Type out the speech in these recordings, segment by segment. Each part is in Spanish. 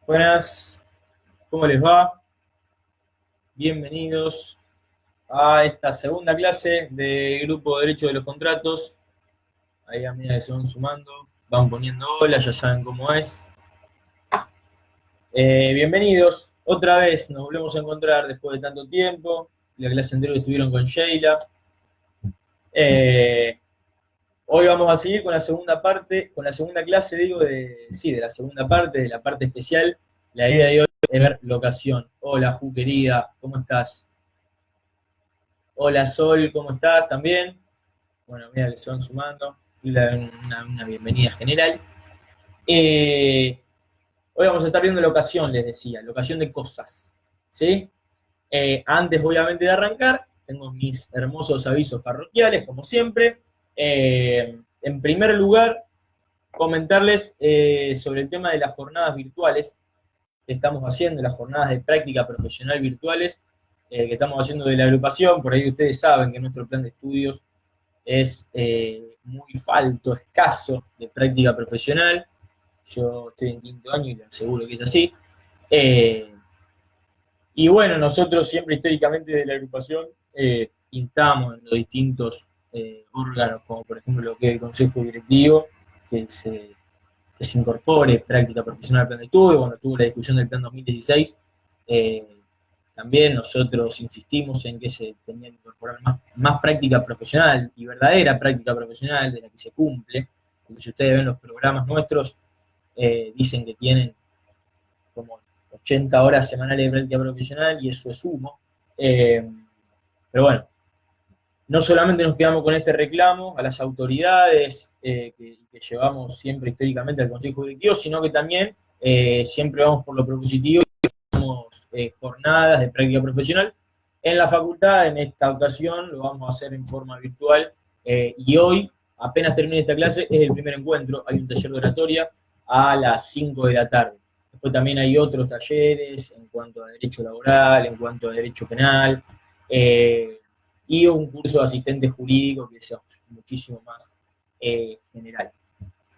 Buenas, ¿cómo les va? Bienvenidos a esta segunda clase de Grupo de Derecho de los Contratos. Ahí a medida que se van sumando, van poniendo hola, ya saben cómo es. Bienvenidos, otra vez nos volvemos a encontrar después de tanto tiempo. La clase anterior estuvieron con Sheila. Eh, Hoy vamos a seguir con la segunda parte, con la segunda clase, digo, de la segunda parte, de la parte especial. La idea de hoy es ver locación. Hola, Ju, querida, ¿cómo estás? Hola, Sol, ¿cómo estás? ¿También? Bueno, mira que se van sumando. Una bienvenida general. Hoy vamos a estar viendo locación, les decía, locación de cosas. ¿Sí? Antes, obviamente, de arrancar, tengo mis hermosos avisos parroquiales, como siempre. En primer lugar, comentarles sobre el tema de las jornadas virtuales que estamos haciendo, las jornadas de práctica profesional virtuales que estamos haciendo de la agrupación. Por ahí ustedes saben que nuestro plan de estudios es muy falto, escaso de práctica profesional. Yo estoy en quinto año y les aseguro que es así. Y bueno, nosotros siempre históricamente de la agrupación instamos en los distintos órganos, como por ejemplo lo que es el Consejo Directivo, que se incorpore práctica profesional al plan de estudio. Cuando tuvo la discusión del plan 2016, también nosotros insistimos en que se tenía que incorporar más práctica profesional y verdadera práctica profesional de la que se cumple, porque si ustedes ven los programas nuestros, dicen que tienen como 80 horas semanales de práctica profesional y eso es humo. Pero bueno, no solamente nos quedamos con este reclamo a las autoridades que llevamos siempre históricamente al Consejo Directivo, sino que también siempre vamos por lo propositivo y tenemos jornadas de práctica profesional en la facultad. En esta ocasión lo vamos a hacer en forma virtual y hoy, apenas termine esta clase, es el primer encuentro. Hay un taller de oratoria a las 5 de la tarde. Después también hay otros talleres en cuanto a derecho laboral, en cuanto a derecho penal, y un curso de asistente jurídico que es muchísimo más general.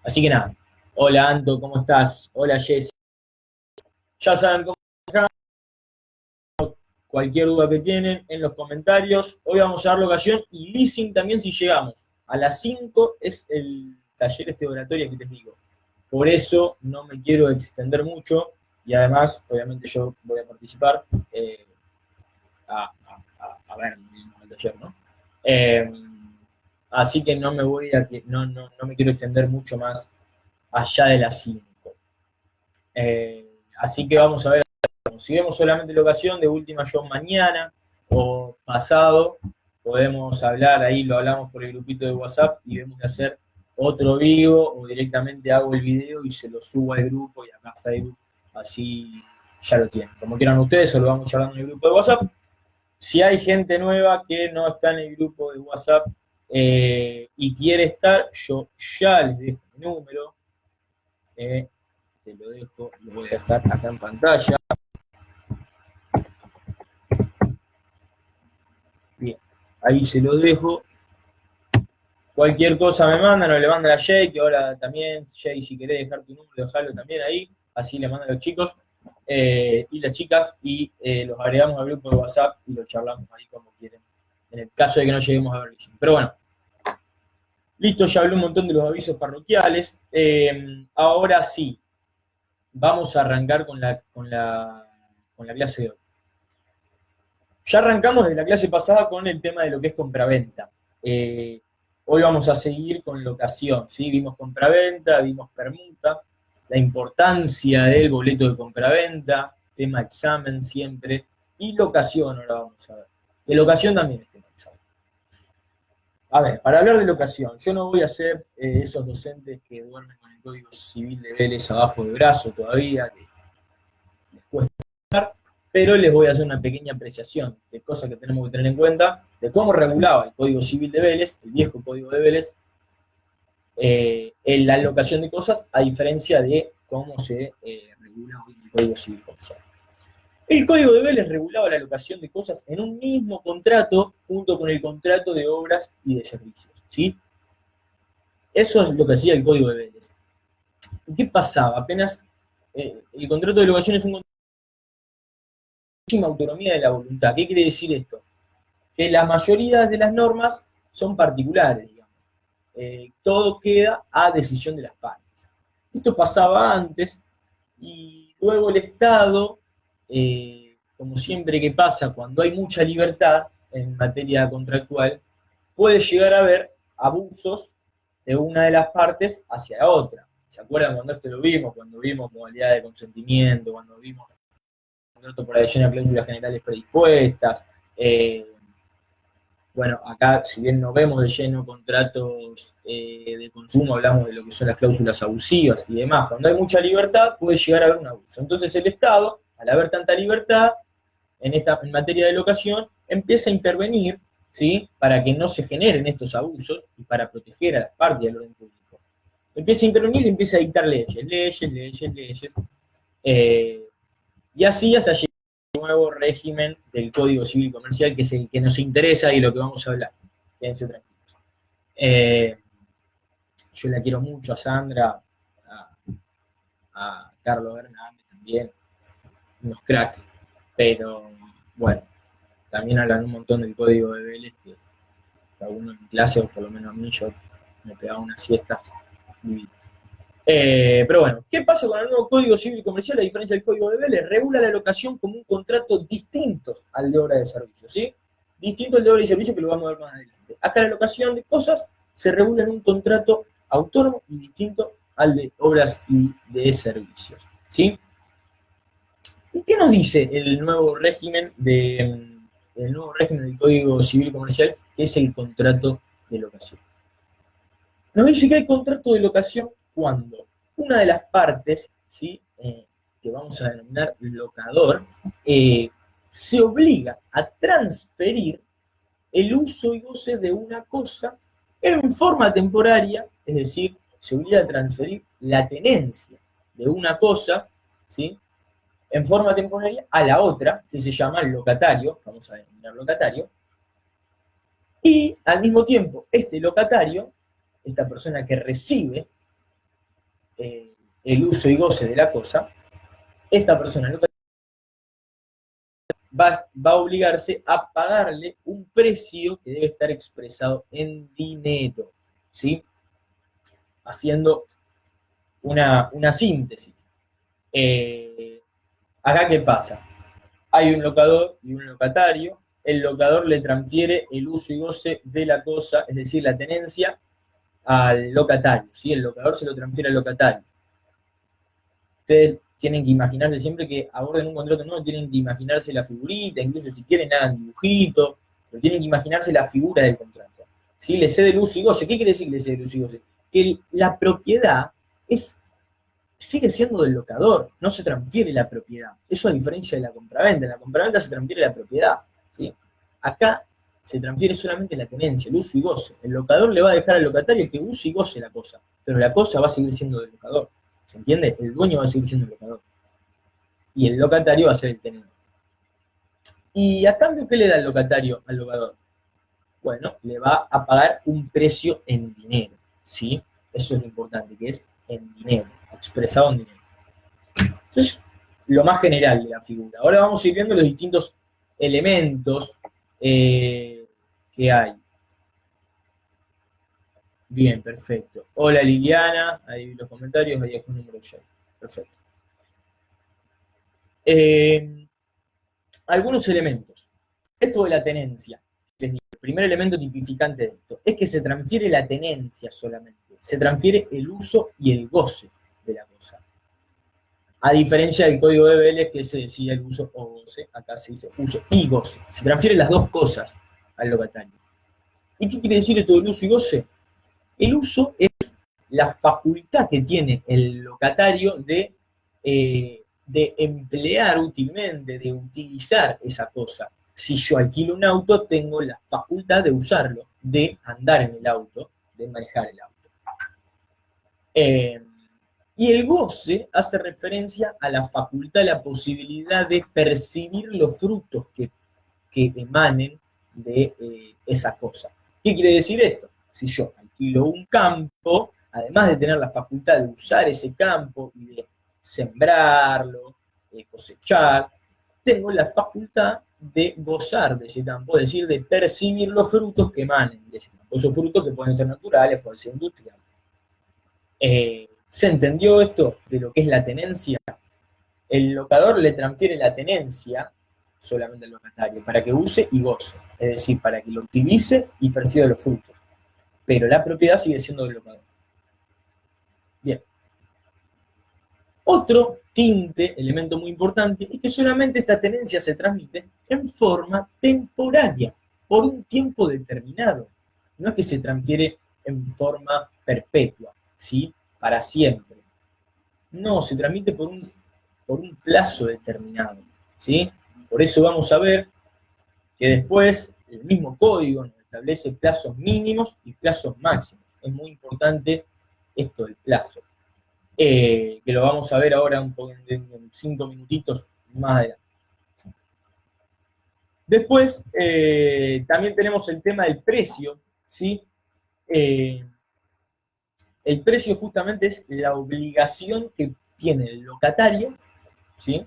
Así que nada, hola Anto, ¿cómo estás? Hola Jessy. Ya saben cómo acá, cualquier duda que tienen en los comentarios. Hoy vamos a dar locación y leasing también si llegamos. A las 5 es el taller este de oratoria que les digo. Por eso no me quiero extender mucho y además, obviamente yo voy a participar a ver el taller, ¿no? Eh, Así que no me voy a no me quiero extender mucho más allá de las 5. Así que vamos a ver, si vemos solamente la ocasión, de última yo mañana o pasado, podemos hablar, ahí lo hablamos por el grupito de WhatsApp y vemos de hacer otro vivo o directamente hago el video y se lo subo al grupo y acá a Facebook, así ya lo tienen. Como quieran ustedes, o lo vamos charlando en el grupo de WhatsApp. Si hay gente nueva que no está en el grupo de WhatsApp y quiere estar, yo ya les dejo mi número. Te lo dejo, lo voy a dejar acá en pantalla. Bien, ahí se lo dejo. Cualquier cosa me mandan o le mandan a Jay, que ahora también, Jay, si querés dejar tu número, dejarlo también ahí. Así le mandan a los chicos y las chicas y los agregamos al grupo de WhatsApp y lo charlamos ahí como quieren, en el caso de que no lleguemos a ver visión. Pero bueno, listo, ya hablé un montón de los avisos parroquiales. Ahora sí, vamos a arrancar con la clase de hoy. Ya arrancamos de la clase pasada con el tema de lo que es compraventa. Hoy vamos a seguir con locación, ¿sí? Vimos compraventa, vimos permuta, la importancia del boleto de compraventa, tema examen siempre, y locación ahora vamos a ver. De locación también es tema examen. A ver, para hablar de locación, yo no voy a ser esos docentes que duermen con el Código Civil de Vélez abajo del brazo todavía, que les cuesta, pero les voy a hacer una pequeña apreciación de cosas que tenemos que tener en cuenta, de cómo regulaba el Código Civil de Vélez, el viejo Código de Vélez, en la locación de cosas, a diferencia de cómo se regula hoy el Código Civil Comercial. El Código de Vélez regulaba la locación de cosas en un mismo contrato junto con el contrato de obras y de servicios, ¿sí? Eso es lo que hacía el Código de Vélez. ¿Y qué pasaba? Apenas el contrato de locación es un contrato de muchísima autonomía de la voluntad. ¿Qué quiere decir esto? Que la mayoría de las normas son particulares, digamos. Todo queda a decisión de las partes. Esto pasaba antes y luego el Estado, como siempre que pasa, cuando hay mucha libertad en materia contractual, puede llegar a haber abusos de una de las partes hacia la otra. ¿Se acuerdan cuando esto lo vimos? Cuando vimos modalidad de consentimiento, cuando vimos contrato por adhesión a cláusulas generales predispuestas. Bueno, acá, si bien no vemos de lleno contratos de consumo, hablamos de lo que son las cláusulas abusivas y demás. Cuando hay mucha libertad, puede llegar a haber un abuso. Entonces el Estado, al haber tanta libertad en materia de locación, empieza a intervenir, ¿sí?, para que no se generen estos abusos y para proteger a las partes del orden público. Empieza a intervenir y empieza a dictar leyes. Y así hasta llegar al nuevo régimen del Código Civil Comercial, que es el que nos interesa y lo que vamos a hablar. Quédense tranquilos. Yo la quiero mucho a Sandra, a Carlos Hernández también, unos cracks, pero bueno, también hablan un montón del Código de Vélez, que alguno en clase, o por lo menos a mí, yo me pegaba unas siestas divinas. Pero bueno, ¿qué pasa con el nuevo Código Civil y Comercial? A diferencia del Código de Vélez, regula la locación como un contrato distinto al de obra de servicio, ¿sí? Distinto al de obra y servicio, que lo vamos a ver más adelante. Acá la locación de cosas se regula en un contrato autónomo y distinto al de obras y de servicios, ¿sí? ¿Y qué nos dice el nuevo régimen del Código Civil y Comercial, que es el contrato de locación? Nos dice que hay contrato de locación cuando una de las partes, ¿sí?, que vamos a denominar locador, se obliga a transferir el uso y goce de una cosa en forma temporaria, es decir, se obliga a transferir la tenencia de una cosa, ¿sí?, en forma temporaria a la otra, que se llama locatario, vamos a denominar locatario, y al mismo tiempo este locatario, esta persona que recibe el uso y goce de la cosa, esta persona va a obligarse a pagarle un precio que debe estar expresado en dinero, ¿sí? Haciendo una síntesis. Acá, ¿qué pasa? Hay un locador y un locatario. El locador le transfiere el uso y goce de la cosa, es decir, la tenencia, al locatario, ¿sí? El locador se lo transfiere al locatario. Ustedes tienen que imaginarse, siempre que aborden un contrato nuevo, tienen que imaginarse la figurita, incluso si quieren hagan dibujito, pero tienen que imaginarse la figura del contrato. ¿Sí? Le cede el uso y goce. ¿Qué quiere decir le cede el uso y goce? Que la propiedad sigue siendo del locador, no se transfiere la propiedad. Eso a diferencia de la compraventa. En la compraventa se transfiere la propiedad, ¿sí? Acá se transfiere solamente la tenencia, el uso y goce. El locador le va a dejar al locatario que use y goce la cosa, pero la cosa va a seguir siendo del locador. ¿Se entiende? El dueño va a seguir siendo el locador. Y el locatario va a ser el tenedor. ¿Y a cambio qué le da el locatario al locador? Bueno, le va a pagar un precio en dinero, ¿sí? Eso es lo importante, que es en dinero, expresado en dinero. Entonces, lo más general de la figura. Ahora vamos a ir viendo los distintos elementos que hay. Bien, perfecto. Hola Liliana, ahí vi los comentarios, ahí es un número ya. Perfecto. Algunos elementos. Esto de la tenencia, les digo, el primer elemento tipificante de esto es que se transfiere la tenencia solamente, se transfiere el uso y el goce de la cosa. A diferencia del Código de Vélez, que se decía el uso o goce, acá se dice uso y goce. Se transfieren las dos cosas al locatario. ¿Y qué quiere decir esto del uso y goce? El uso es la facultad que tiene el locatario de emplear útilmente, de utilizar esa cosa. Si yo alquilo un auto, tengo la facultad de usarlo, de andar en el auto, de manejar el auto. Y el goce hace referencia a la facultad, la posibilidad de percibir los frutos que emanen de esa cosa. ¿Qué quiere decir esto? Si yo alquilo un campo, además de tener la facultad de usar ese campo y de sembrarlo, cosechar, tengo la facultad de gozar de ese campo, es decir, de percibir los frutos que emanen de ese campo. Esos frutos que pueden ser naturales, pueden ser industriales. ¿Se entendió esto de lo que es la tenencia? El locador le transfiere la tenencia solamente al locatario, para que use y goce, es decir, para que lo utilice y perciba los frutos. Pero la propiedad sigue siendo del locador. Bien. Otro tinte, elemento muy importante, es que solamente esta tenencia se transmite en forma temporaria, por un tiempo determinado. No es que se transfiere en forma perpetua, ¿sí? Para siempre. No, se transmite por un plazo determinado, ¿sí? Por eso vamos a ver que después el mismo código nos establece plazos mínimos y plazos máximos. Es muy importante esto del plazo. Que lo vamos a ver ahora en 5 minutitos más adelante. Después, también tenemos el tema del precio, ¿sí? El precio justamente es la obligación que tiene el locatario, ¿sí?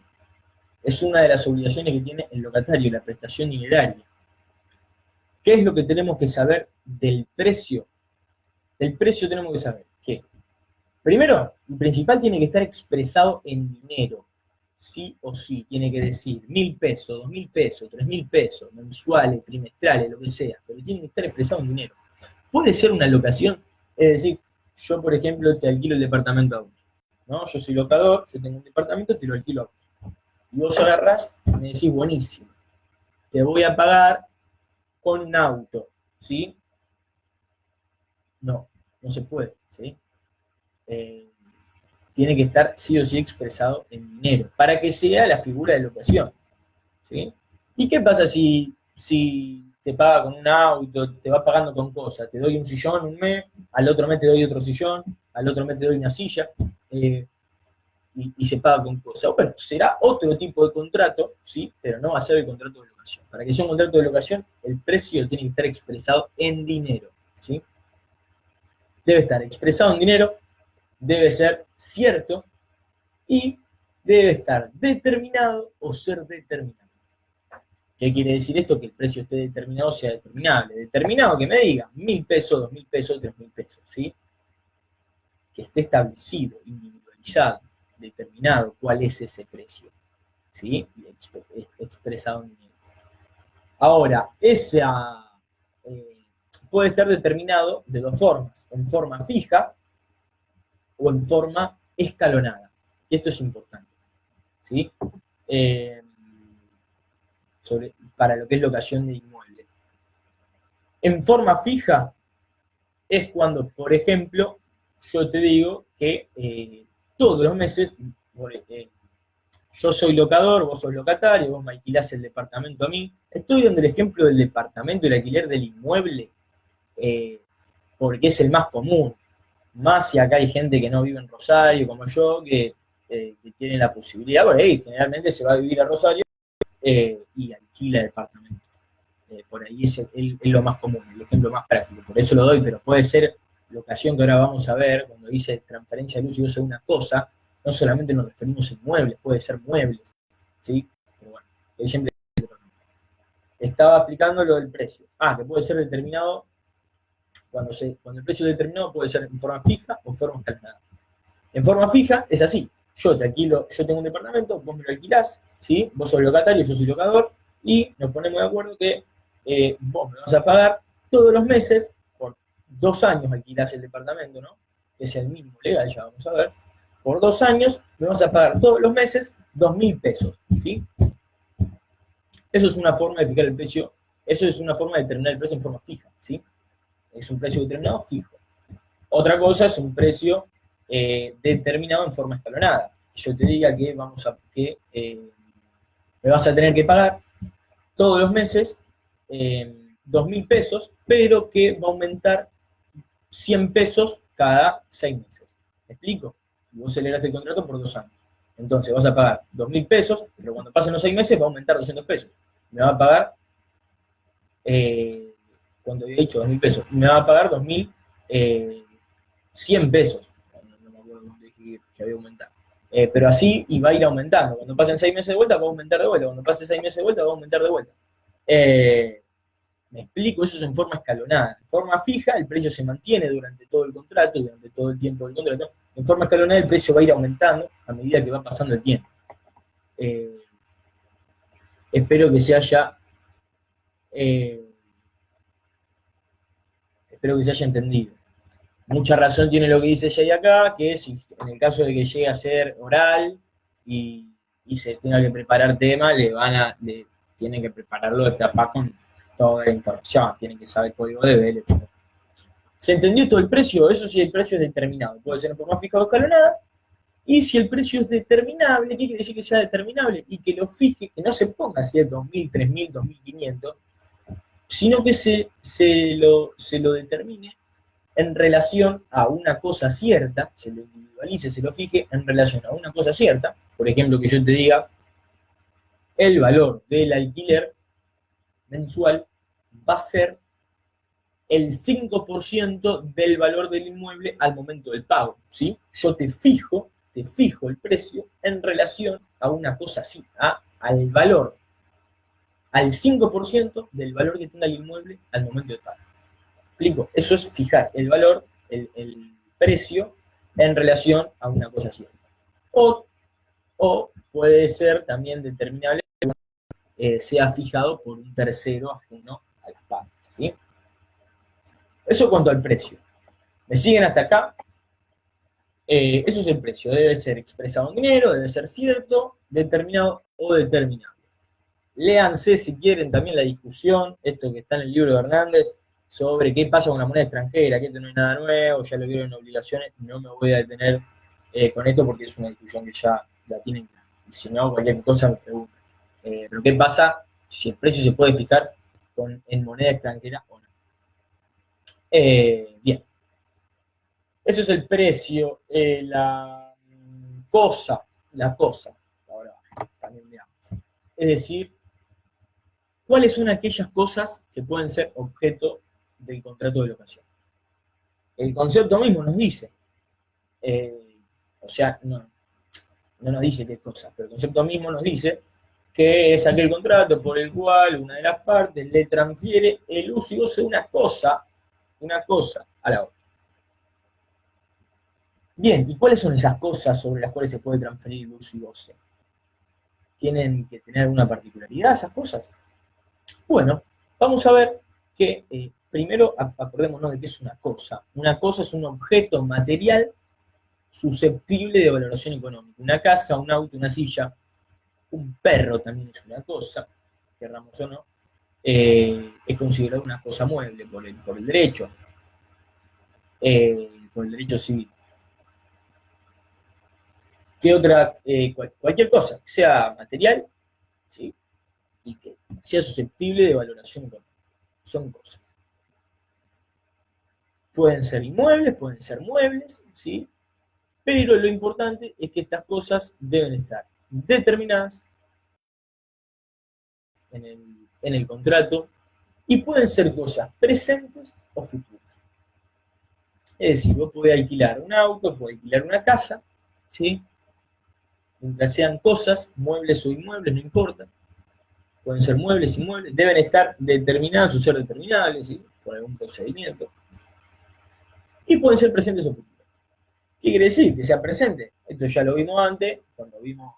Es una de las obligaciones que tiene el locatario, la prestación dineraria. ¿Qué es lo que tenemos que saber del precio? Del precio tenemos que saber que, primero, el principal tiene que estar expresado en dinero, sí o sí, tiene que decir 1.000 pesos, 2.000 pesos, 3.000 pesos, mensuales, trimestrales, lo que sea, pero tiene que estar expresado en dinero. Puede ser una locación, es decir, yo por ejemplo te alquilo el departamento a vos, ¿no? Yo soy locador, yo tengo un departamento, te lo alquilo a vos. Y vos agarrás y me decís, buenísimo, te voy a pagar con un auto, ¿sí? No, no se puede, ¿sí? Tiene que estar sí o sí expresado en dinero, para que sea la figura de locación, ¿sí? ¿Y qué pasa si te paga con un auto, te va pagando con cosas? Te doy un sillón un mes, al otro mes te doy otro sillón, al otro mes te doy una silla, y se paga con cosas. Bueno, será otro tipo de contrato, ¿sí? Pero no va a ser el contrato de locación. Para que sea un contrato de locación, el precio tiene que estar expresado en dinero, ¿sí? Debe estar expresado en dinero, debe ser cierto y debe estar determinado o ser determinado. ¿Qué quiere decir esto? Que el precio esté determinado, sea determinable. Determinado que me diga 1.000 pesos, 2.000 pesos, 3.000 pesos, ¿sí? Que esté establecido, individualizado, determinado cuál es ese precio, ¿sí? Expresado en dinero. Ahora, puede estar determinado de dos formas, en forma fija o en forma escalonada. Y esto es importante, ¿sí? Para lo que es locación de inmueble. En forma fija es cuando, por ejemplo, yo te digo que todos los meses, yo soy locador, vos sos locatario, vos me alquilás el departamento a mí. Estoy dando el ejemplo del departamento y el alquiler del inmueble, porque es el más común. Más si acá hay gente que no vive en Rosario, como yo, que tiene la posibilidad, por ahí generalmente se va a vivir a Rosario y alquila el departamento. Por ahí es lo más común, el ejemplo más práctico, por eso lo doy, pero puede ser la ocasión que ahora vamos a ver, cuando dice transferencia de luz y uso de una cosa, no solamente nos referimos a inmuebles, puede ser muebles, ¿sí? Pero bueno, yo siempre estaba explicando lo del precio. Que puede ser determinado, cuando el precio es determinado puede ser en forma fija o en forma escalonada. En forma fija es así, yo te alquilo, yo tengo un departamento, vos me lo alquilás, ¿sí? Vos sos locatario, yo soy locador, y nos ponemos de acuerdo que vos me vas a pagar todos los meses, por 2 años alquilás el departamento, ¿no? Que es el mínimo legal, ya vamos a ver. Por 2 años me vas a pagar todos los meses 2.000 pesos, ¿sí? Eso es una forma de fijar el precio, eso es una forma de determinar el precio en forma fija, ¿sí? Es un precio determinado fijo. Otra cosa es un precio determinado en forma escalonada. Yo te diga que me vas a tener que pagar todos los meses 2.000 pesos, pero que va a aumentar 100 pesos cada 6 meses. ¿Me explico? Y vos celebraste el contrato por 2 años. Entonces vas a pagar 2.000 pesos, pero cuando pasen los 6 meses va a aumentar 200 pesos. Me va a pagar, cuando he dicho 2.000 pesos, me va a pagar 2.100 pesos. No me acuerdo cuando dije que había aumentado. Pero así, y va a ir aumentando. Cuando pasen 6 meses de vuelta, va a aumentar de vuelta. Cuando pase 6 meses de vuelta, va a aumentar de vuelta. Me explico, eso es en forma escalonada. En forma fija, el precio se mantiene durante todo el contrato, durante todo el tiempo del contrato. En forma escalonada, el precio va a ir aumentando a medida que va pasando el tiempo. Espero que se haya entendido. Mucha razón tiene lo que dice Jay acá, que si en el caso de que llegue a ser oral y se tenga que preparar tema, tienen que prepararlo de capaz con toda la información, tienen que saber código de BL. ¿Se entendió todo el precio? Eso sí, el precio es determinado. Puede ser en forma fija o escalonada. Y si el precio es determinable, ¿qué quiere decir que sea determinable? Y que lo fije, que no se ponga así de 2.000, 3.000, 2.500, sino que se lo determine en relación a una cosa cierta, se lo individualice, se lo fije en relación a una cosa cierta. Por ejemplo, que yo te diga, el valor del alquiler mensual va a ser el 5% del valor del inmueble al momento del pago, ¿sí? Yo te fijo el precio en relación a una cosa así, al valor, al 5% del valor que tenga el inmueble al momento del pago. ¿Explico? Eso es fijar el valor, el precio, en relación a una cosa cierta. O puede ser también determinable que sea fijado por un tercero ajeno a las partes, ¿sí? Eso cuanto al precio. ¿Me siguen hasta acá? Eso es el precio. Debe ser expresado en dinero, debe ser cierto, determinado o determinable. Léanse si quieren también la discusión, esto que está en el libro de Hernández, sobre qué pasa con la moneda extranjera, que esto no es nada nuevo, ya lo vieron en obligaciones, no me voy a detener con esto porque es una discusión que ya la tienen. Y si no, cualquier cosa me preguntan. Pero ¿qué pasa si el precio se puede fijar en moneda extranjera o no? Bien. Eso es el precio, la cosa, ahora también veamos. Es decir, ¿cuáles son aquellas cosas que pueden ser objeto del contrato de locación? El concepto mismo nos dice, o sea, no nos dice qué cosas, pero el concepto mismo nos dice que es aquel contrato por el cual una de las partes le transfiere el uso y goce de una cosa a la otra. Bien, ¿y cuáles son esas cosas sobre las cuales se puede transferir el uso y goce? ¿Tienen que tener alguna particularidad esas cosas? Bueno, vamos a ver que primero acordémonos de qué es una cosa. Una cosa es un objeto material susceptible de valoración económica. Una casa, un auto, una silla, un perro también es una cosa, querramos o no, es considerado una cosa mueble por el derecho, por el derecho civil. ¿Qué otra? Cualquier cosa que sea material, ¿sí? Y que sea susceptible de valoración económica. Son cosas. Pueden ser inmuebles, pueden ser muebles, ¿sí? Pero lo importante es que estas cosas deben estar determinadas en el contrato y pueden ser cosas presentes o futuras. Es decir, vos podés alquilar un auto, podés alquilar una casa, ¿sí? Mientras sean cosas, muebles o inmuebles, no importa. Pueden ser muebles, inmuebles, deben estar determinadas o ser determinables, ¿sí? Por algún procedimiento. Y pueden ser presentes o futuras. ¿Qué quiere decir? Que sea presente. Esto ya lo vimos antes, cuando vimos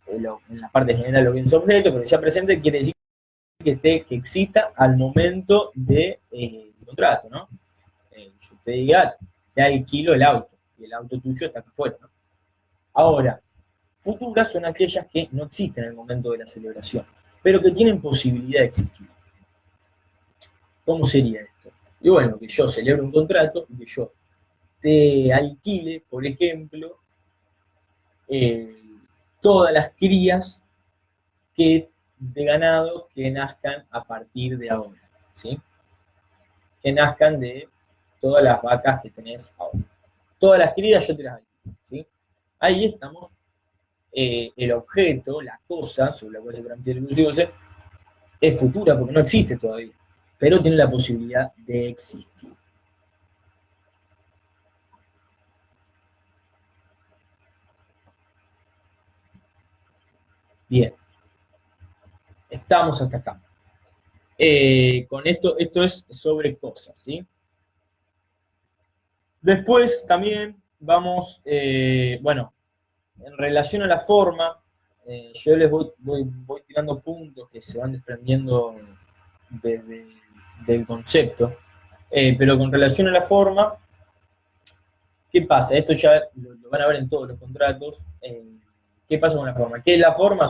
en la parte general lo que es objeto, pero que sea presente quiere decir que exista al momento del contrato, ¿no? Yo te diga, te alquilo el auto, y el auto tuyo está aquí afuera, ¿no? Ahora, futuras son aquellas que no existen en el momento de la celebración, pero que tienen posibilidad de existir. ¿Cómo sería esto? Y bueno, que yo celebro un contrato y que yo te alquile, por ejemplo, todas las crías de ganado que nazcan a partir de ahora, ¿sí? Que nazcan de todas las vacas que tenés ahora. Todas las crías yo te las alquilo, ¿sí? Ahí estamos, el objeto, la cosa sobre la cual se transfiere el uso y goce, es futura porque no existe todavía, pero tiene la posibilidad de existir. Bien, estamos hasta acá. Con esto es sobre cosas, ¿sí? Después también vamos, bueno, en relación a la forma, yo les voy tirando puntos que se van desprendiendo desde del concepto, pero con relación a la forma, ¿qué pasa? Esto ya lo van a ver en todos los contratos. ¿Qué pasa con la forma? ¿Qué es la forma?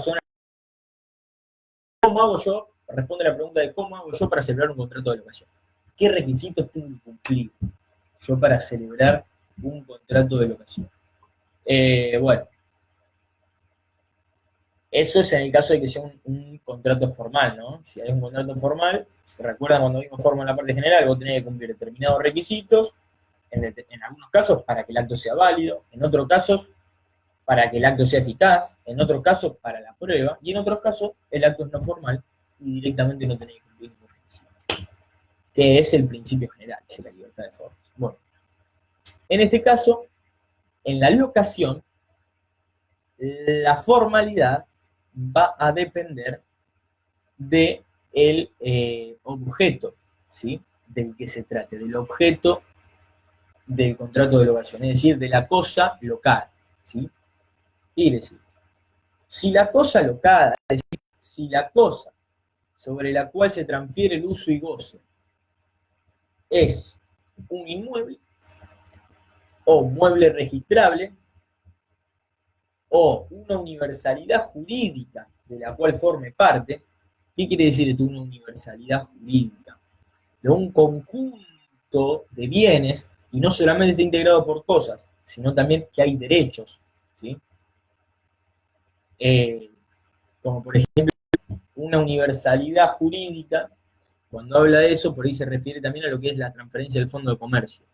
¿Cómo hago yo? Responde la pregunta de cómo hago yo para celebrar un contrato de locación. ¿Qué requisitos tengo que cumplir yo para celebrar un contrato de locación? Bueno, eso es en el caso de que sea un contrato formal, ¿no? Si hay un contrato formal, se recuerda cuando vimos forma en la parte general, vos tenés que cumplir determinados requisitos, en algunos casos para que el acto sea válido, en otros casos para que el acto sea eficaz, en otros casos para la prueba, y en otros casos el acto es no formal y directamente no tenés que cumplir ningún requisito, que es el principio general de la libertad de formas. Bueno, en este caso, en la locación, la formalidad va a depender del objeto, ¿sí? Del que se trate, del objeto del contrato de locación, es decir, de la cosa local, ¿sí? Quiere decir, si la cosa locada, es decir, si la cosa sobre la cual se transfiere el uso y goce es un inmueble o mueble registrable o una universalidad jurídica de la cual forme parte. ¿Qué quiere decir esto, una universalidad jurídica? De un conjunto de bienes, y no solamente está integrado por cosas, sino también que hay derechos, ¿sí? Como por ejemplo una universalidad jurídica, cuando habla de eso, por ahí se refiere también a lo que es la transferencia del fondo de comercio.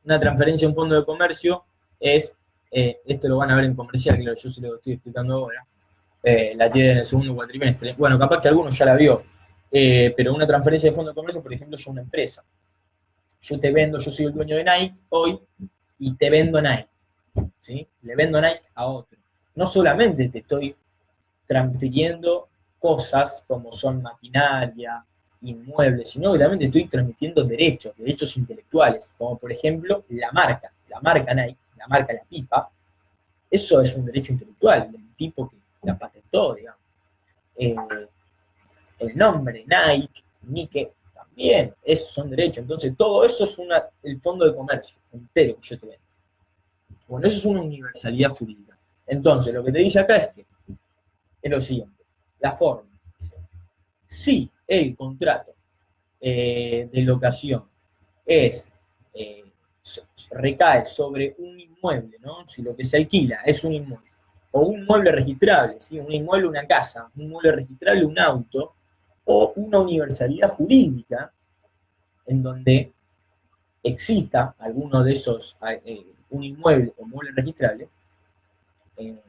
Una transferencia a un fondo de comercio es, esto lo van a ver en comercial, que yo se lo estoy explicando ahora, la tienen en el segundo cuatrimestre. Bueno, capaz que algunos ya la vio, pero una transferencia de fondo de comercio, por ejemplo, es una empresa. Yo te vendo, yo soy el dueño de Nike hoy y te vendo Nike, ¿sí? Le vendo Nike a otro. No solamente te estoy transfiriendo cosas como son maquinaria, inmuebles, sino que también te estoy transmitiendo derechos intelectuales, como por ejemplo la marca Nike, la marca La Pipa, eso es un derecho intelectual del tipo que la patentó, digamos. Eh, el nombre Nike, también, son derechos. Entonces, todo eso es el fondo de comercio entero que yo te vendo. Bueno, eso es una universalidad jurídica. Entonces, lo que te dice acá es lo siguiente, la forma. Si el contrato de locación eh, recae sobre un inmueble, ¿no? Si lo que se alquila es un inmueble, o un mueble registrable, ¿sí? Un inmueble, una casa, un mueble registrable, un auto, o una universalidad jurídica en donde exista alguno de esos, un inmueble o mueble registrable, eh,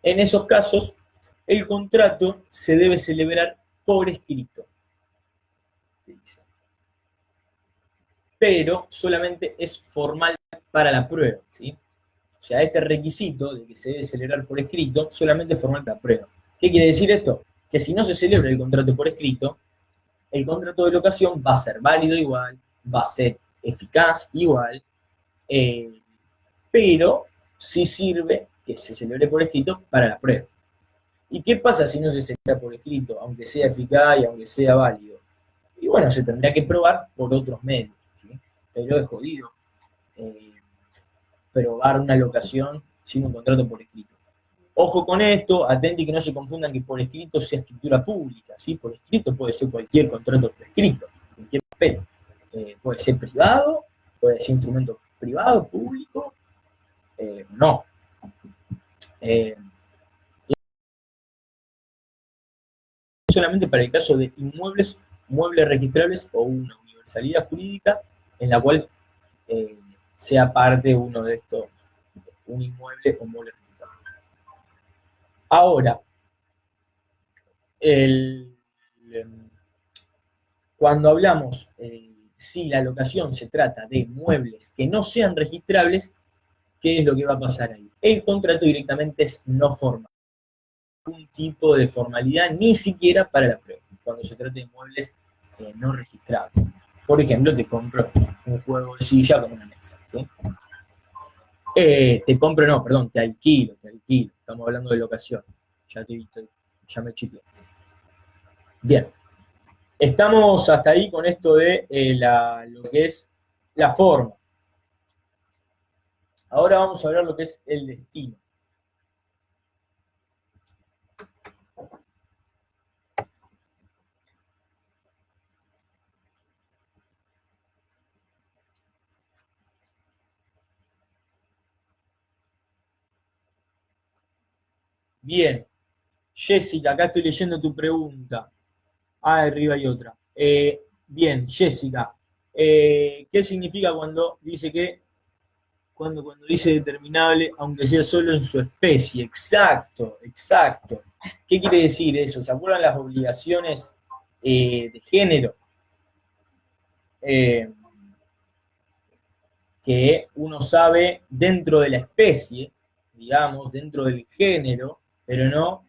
en esos casos el contrato se debe celebrar por escrito, se dice. Pero solamente es formal para la prueba, ¿sí? O sea, este requisito de que se debe celebrar por escrito solamente es formal para la prueba. ¿Qué quiere decir esto? Que si no se celebra el contrato por escrito, el contrato de locación va a ser válido igual, va a ser eficaz igual, pero sí sirve que se celebre por escrito para la prueba. ¿Y qué pasa si no se celebra por escrito, aunque sea eficaz y aunque sea válido? Y bueno, se tendría que probar por otros medios, ¿sí? Pero es jodido probar una locación sin un contrato por escrito. Ojo con esto, atenti que no se confundan que por escrito sea escritura pública, ¿sí? Por escrito puede ser cualquier contrato por escrito, cualquier papel. Puede ser privado, puede ser instrumento privado, público, no. Solamente para el caso de inmuebles, muebles registrables o una universalidad jurídica en la cual sea parte uno de estos, un inmueble o mueble registrable. Ahora, cuando hablamos si la locación se trata de muebles que no sean registrables, ¿qué es lo que va a pasar ahí? El contrato directamente es no formal. ningún tipo de formalidad, ni siquiera para la prueba, cuando se trate de muebles no registrados. Por ejemplo, te compro un juego de silla con una mesa, ¿sí? Te alquilo, estamos hablando de locación, ya te he visto, ya me chiqué. Bien, estamos hasta ahí con esto de lo que es la forma. Ahora vamos a ver lo que es el destino. Bien, Jessica, acá estoy leyendo tu pregunta. Ah, arriba hay otra. Bien, Jessica, ¿qué significa cuando dice cuando dice determinable, aunque sea solo en su especie? Exacto, exacto. ¿Qué quiere decir eso? ¿Se acuerdan las obligaciones de género? Que uno sabe dentro de la especie, digamos, dentro del género, pero no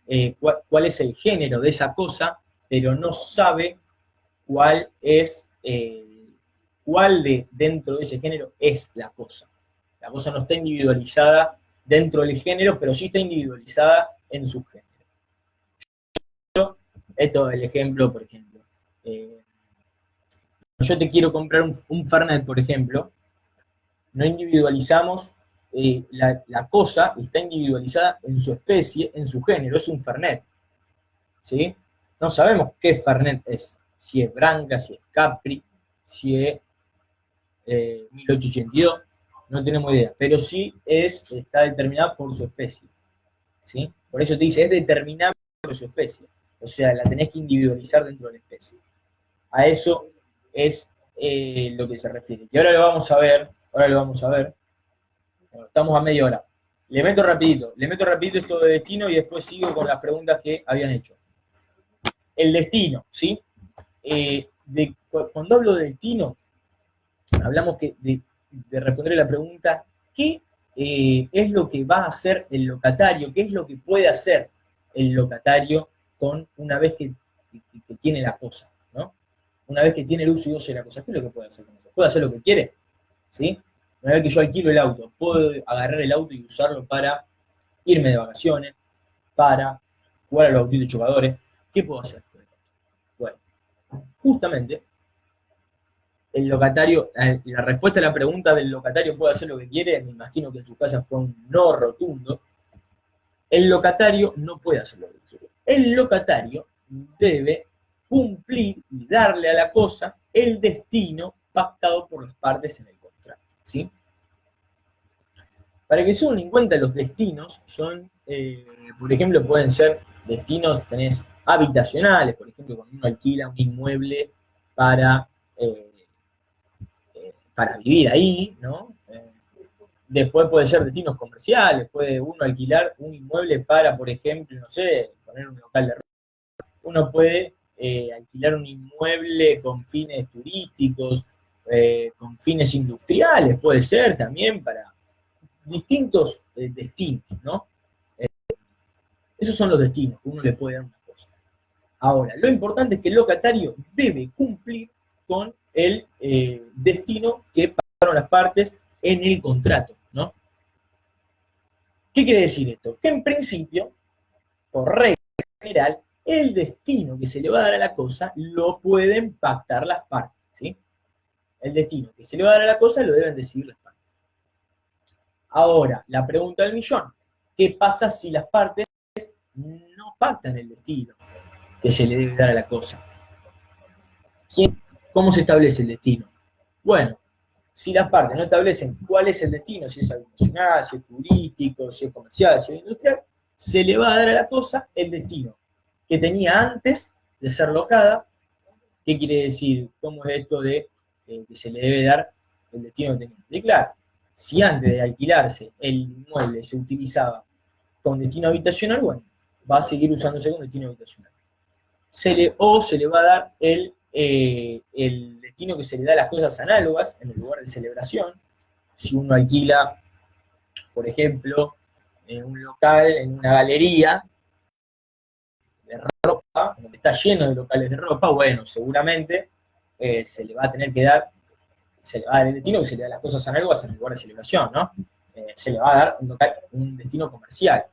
cuál es el género de esa cosa, pero no sabe cuál es, cuál de dentro de ese género es la cosa. La cosa no está individualizada dentro del género, pero sí está individualizada en su género. Esto es el ejemplo, por ejemplo. Yo te quiero comprar un Fernet, por ejemplo, no individualizamos, la cosa está individualizada en su especie, en su género, es un Fernet, ¿sí? No sabemos qué Fernet es, si es Branca, si es Capri, si es 1882, no tenemos idea, pero sí está determinada por su especie, ¿sí? Por eso te dice, es determinable por su especie, o sea, la tenés que individualizar dentro de la especie. A eso es lo que se refiere. Y ahora lo vamos a ver, bueno, estamos a media hora. Le meto rapidito esto de destino y después sigo con las preguntas que habían hecho. El destino, ¿sí? Cuando hablo de destino, hablamos de responder la pregunta, ¿qué es lo que va a hacer el locatario? ¿Qué es lo que puede hacer el locatario una vez que tiene la cosa, ¿no? Una vez que tiene el uso y goce de la cosa, ¿qué es lo que puede hacer con eso? ¿Puede hacer lo que quiere? ¿Sí? Una vez que yo alquilo el auto, puedo agarrar el auto y usarlo para irme de vacaciones, para jugar a los autitos chocadores. ¿Qué puedo hacer? Bueno, justamente, el locatario, la respuesta a la pregunta del locatario puede hacer lo que quiere, me imagino que en su casa fue un no rotundo. El locatario no puede hacer lo que quiere. El locatario debe cumplir y darle a la cosa el destino pactado por las partes en el contrato, ¿sí? Para que se den en cuenta, los destinos son, por ejemplo, pueden ser destinos, tenés habitacionales, por ejemplo, cuando uno alquila un inmueble para, para vivir ahí, ¿no? Después puede ser destinos comerciales, puede uno alquilar un inmueble para, por ejemplo, no sé, poner un local de ropa. Uno puede alquilar un inmueble con fines turísticos, con fines industriales, puede ser también para distintos destinos, ¿no? Esos son los destinos que uno le puede dar una cosa. Ahora, lo importante es que el locatario debe cumplir con el destino que pactaron las partes en el contrato, ¿no? ¿Qué quiere decir esto? Que en principio, por regla general, el destino que se le va a dar a la cosa lo pueden pactar las partes, ¿sí? El destino que se le va a dar a la cosa lo deben decidir las partes. Ahora, la pregunta del millón, ¿qué pasa si las partes no pactan el destino que se le debe dar a la cosa? ¿Cómo se establece el destino? Bueno, si las partes no establecen cuál es el destino, si es habitacional, si es turístico, si es comercial, si es industrial, se le va a dar a la cosa el destino que tenía antes de ser locada. ¿Qué quiere decir? ¿Cómo es esto de que se le debe dar el destino que tenía? Y claro, si antes de alquilarse el inmueble se utilizaba con destino habitacional, bueno, va a seguir usándose con destino habitacional. Se le va a dar el destino que se le da a las cosas análogas en el lugar de celebración. Si uno alquila, por ejemplo, un local en una galería, ropa, donde está lleno de locales de ropa, bueno, seguramente se le va a tener que dar, se le va a dar el destino que se le da las cosas análogas en el lugar de celebración, ¿no? Se le va a dar un destino comercial.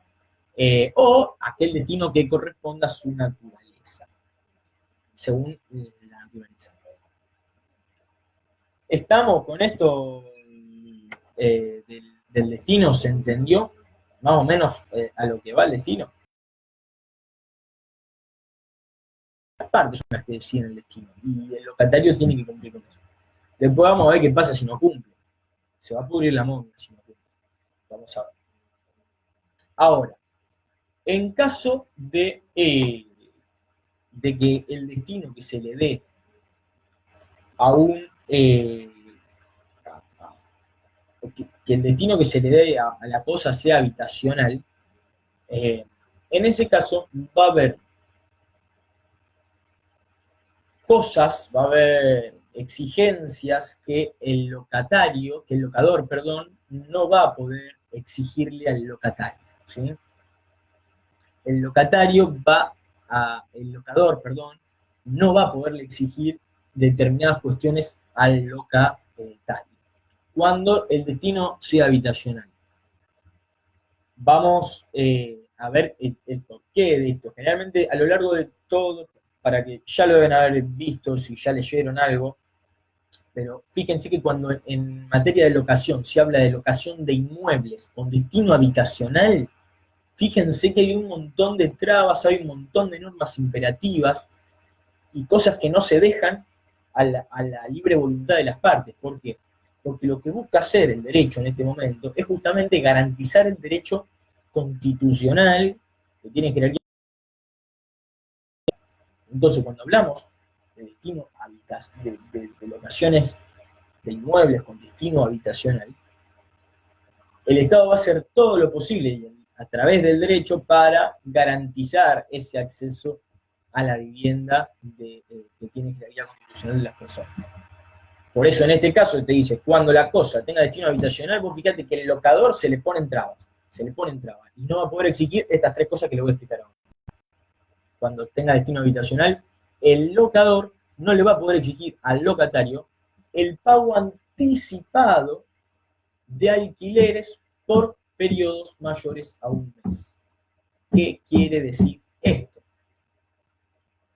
O aquel destino que corresponda a su naturaleza, según la naturaleza. ¿Estamos con esto del destino? ¿Se entendió más o menos a lo que va el destino? Las partes son las que deciden el destino y el locatario tiene que cumplir con eso. Después vamos a ver qué pasa si no cumple. Se va a pudrir la momia si no cumple. Vamos a ver. Ahora, en caso de que el destino que se le dé a un... que el destino que se le dé a la cosa sea habitacional, en ese caso va a haber cosas, va a haber exigencias que el locador, perdón, no va a poder exigirle al locatario, ¿sí? El locador, perdón, no va a poderle exigir determinadas cuestiones al locatario cuando el destino sea habitacional. Vamos a ver el porqué de esto. Generalmente, a lo largo de todo, para que ya lo deben haber visto, si ya leyeron algo, pero fíjense que cuando en materia de locación se habla de locación de inmuebles con destino habitacional, fíjense que hay un montón de trabas, hay un montón de normas imperativas y cosas que no se dejan a la libre voluntad de las partes. ¿Por qué? Porque lo que busca hacer el derecho en este momento es justamente garantizar el derecho constitucional que tiene jerarquía. Entonces, cuando hablamos de destino de locaciones de inmuebles con destino habitacional, el Estado va a hacer todo lo posible a través del derecho para garantizar ese acceso a la vivienda que tiene jerarquía constitucional de las personas. Por eso, en este caso, te dice, cuando la cosa tenga destino habitacional, vos fíjate que el locador se le ponen trabas, y no va a poder exigir estas tres cosas que le voy a explicar ahora. Cuando tenga destino habitacional, el locador no le va a poder exigir al locatario el pago anticipado de alquileres por periodos mayores a un mes. ¿Qué quiere decir esto?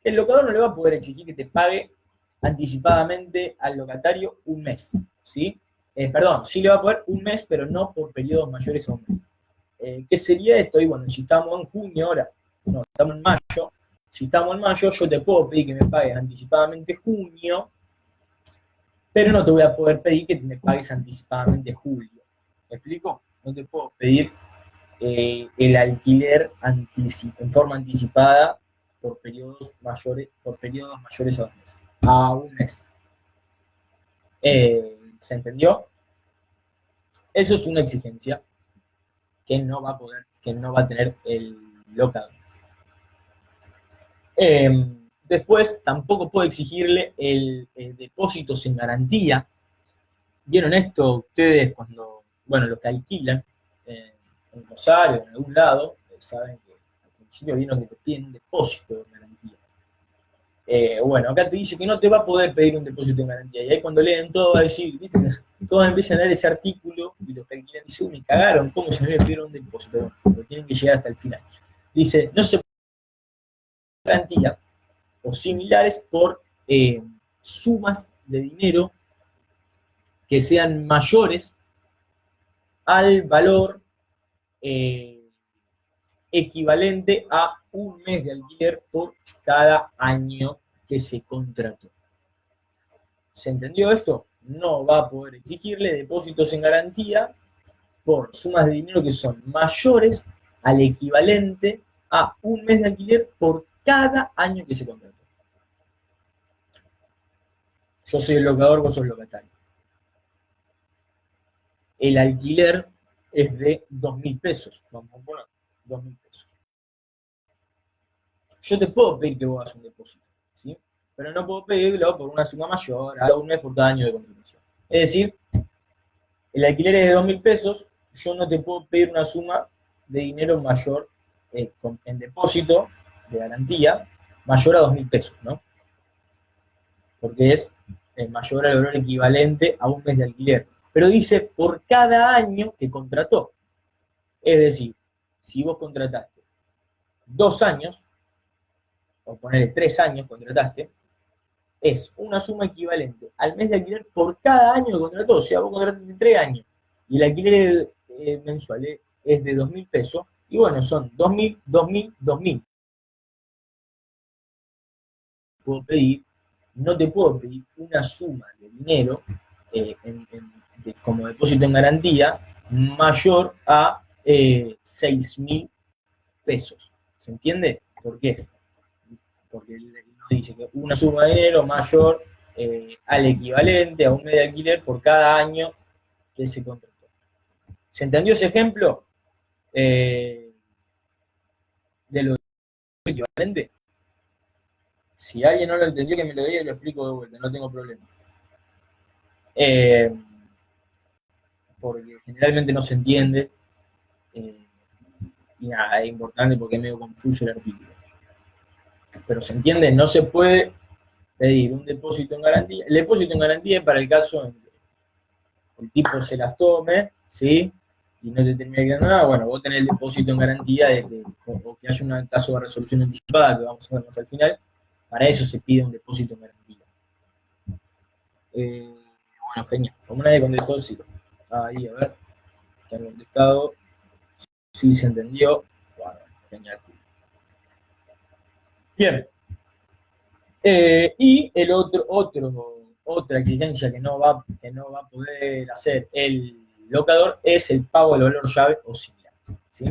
El locador no le va a poder exigir que te pague anticipadamente al locatario un mes, ¿sí? Sí le va a poder un mes, pero no por periodos mayores a un mes. ¿Qué sería esto? Y bueno, si estamos en junio ahora, no, estamos en mayo, si estamos en mayo, yo te puedo pedir que me pagues anticipadamente junio, pero no te voy a poder pedir que me pagues anticipadamente julio. ¿Me explico? No te puedo pedir el alquiler en forma anticipada por periodos mayores a 2 meses, a un mes. ¿Se entendió? Eso es una exigencia que no va a tener el locador. Después tampoco puedo exigirle el depósito sin garantía. ¿Vieron esto ustedes cuando, bueno, los que alquilan en Rosario, en algún lado, saben que al principio vieron que te piden un depósito de garantía? Bueno, acá te dice que no te va a poder pedir un depósito de garantía. Y ahí cuando leen todo va a decir, ¿viste? Todos empiezan a leer ese artículo y los que alquilan dicen, me cagaron, ¿cómo se me pidieron un depósito? Bueno, pero tienen que llegar hasta el final. Dice, no se puede garantía o similares por sumas de dinero que sean mayores al valor equivalente a un mes de alquiler por cada año que se contrató. ¿Se entendió esto? No va a poder exigirle depósitos en garantía por sumas de dinero que son mayores al equivalente a un mes de alquiler por cada año que se contrató. Yo soy el locador, vos sos el locatario. El alquiler es de 2.000 pesos. Vamos a poner 2.000 pesos. Yo te puedo pedir que vos hagas un depósito, ¿sí? Pero no puedo pedirlo por una suma mayor, a un mes por cada año de contratación. Es decir, el alquiler es de 2.000 pesos, yo no te puedo pedir una suma de dinero mayor en depósito de garantía mayor a 2.000 pesos, ¿no? Porque es mayor al valor equivalente a un mes de alquiler. Pero dice por cada año que contrató. Es decir, si vos contrataste 2 años, o ponerle 3 años contrataste, es una suma equivalente al mes de alquiler por cada año que contrató. O sea, vos contrataste 3 años y el alquiler mensual es de 2.000 pesos, y bueno, son 2.000, 2.000, 2.000. Puedo pedir, no te puedo pedir una suma de dinero como depósito en garantía mayor a 6.000 pesos. ¿Se entiende? ¿Por qué? Porque nos dice que una suma de dinero mayor al equivalente a un mes de alquiler por cada año que se contrató. ¿Se entendió ese ejemplo? De lo equivalente. Si alguien no lo entendió, que me lo diga y lo explico de vuelta, no tengo problema. Porque generalmente no se entiende. Y nada, es importante porque es medio confuso el artículo. Pero se entiende, no se puede pedir un depósito en garantía. El depósito en garantía es para el caso en que el tipo se las tome, ¿sí? Y no te termina quedando nada. Bueno, vos tenés el depósito en garantía de que, o que haya un caso de resolución anticipada, que vamos a ver más al final. Para eso se pide un depósito en garantía. Bueno, genial. Como nadie contestó, sí. Ahí, a ver. Que han contestado. Sí se entendió. Bueno, genial. Bien. Y el otra exigencia que no va a poder hacer el locador es el pago del valor llave o similares, ¿sí?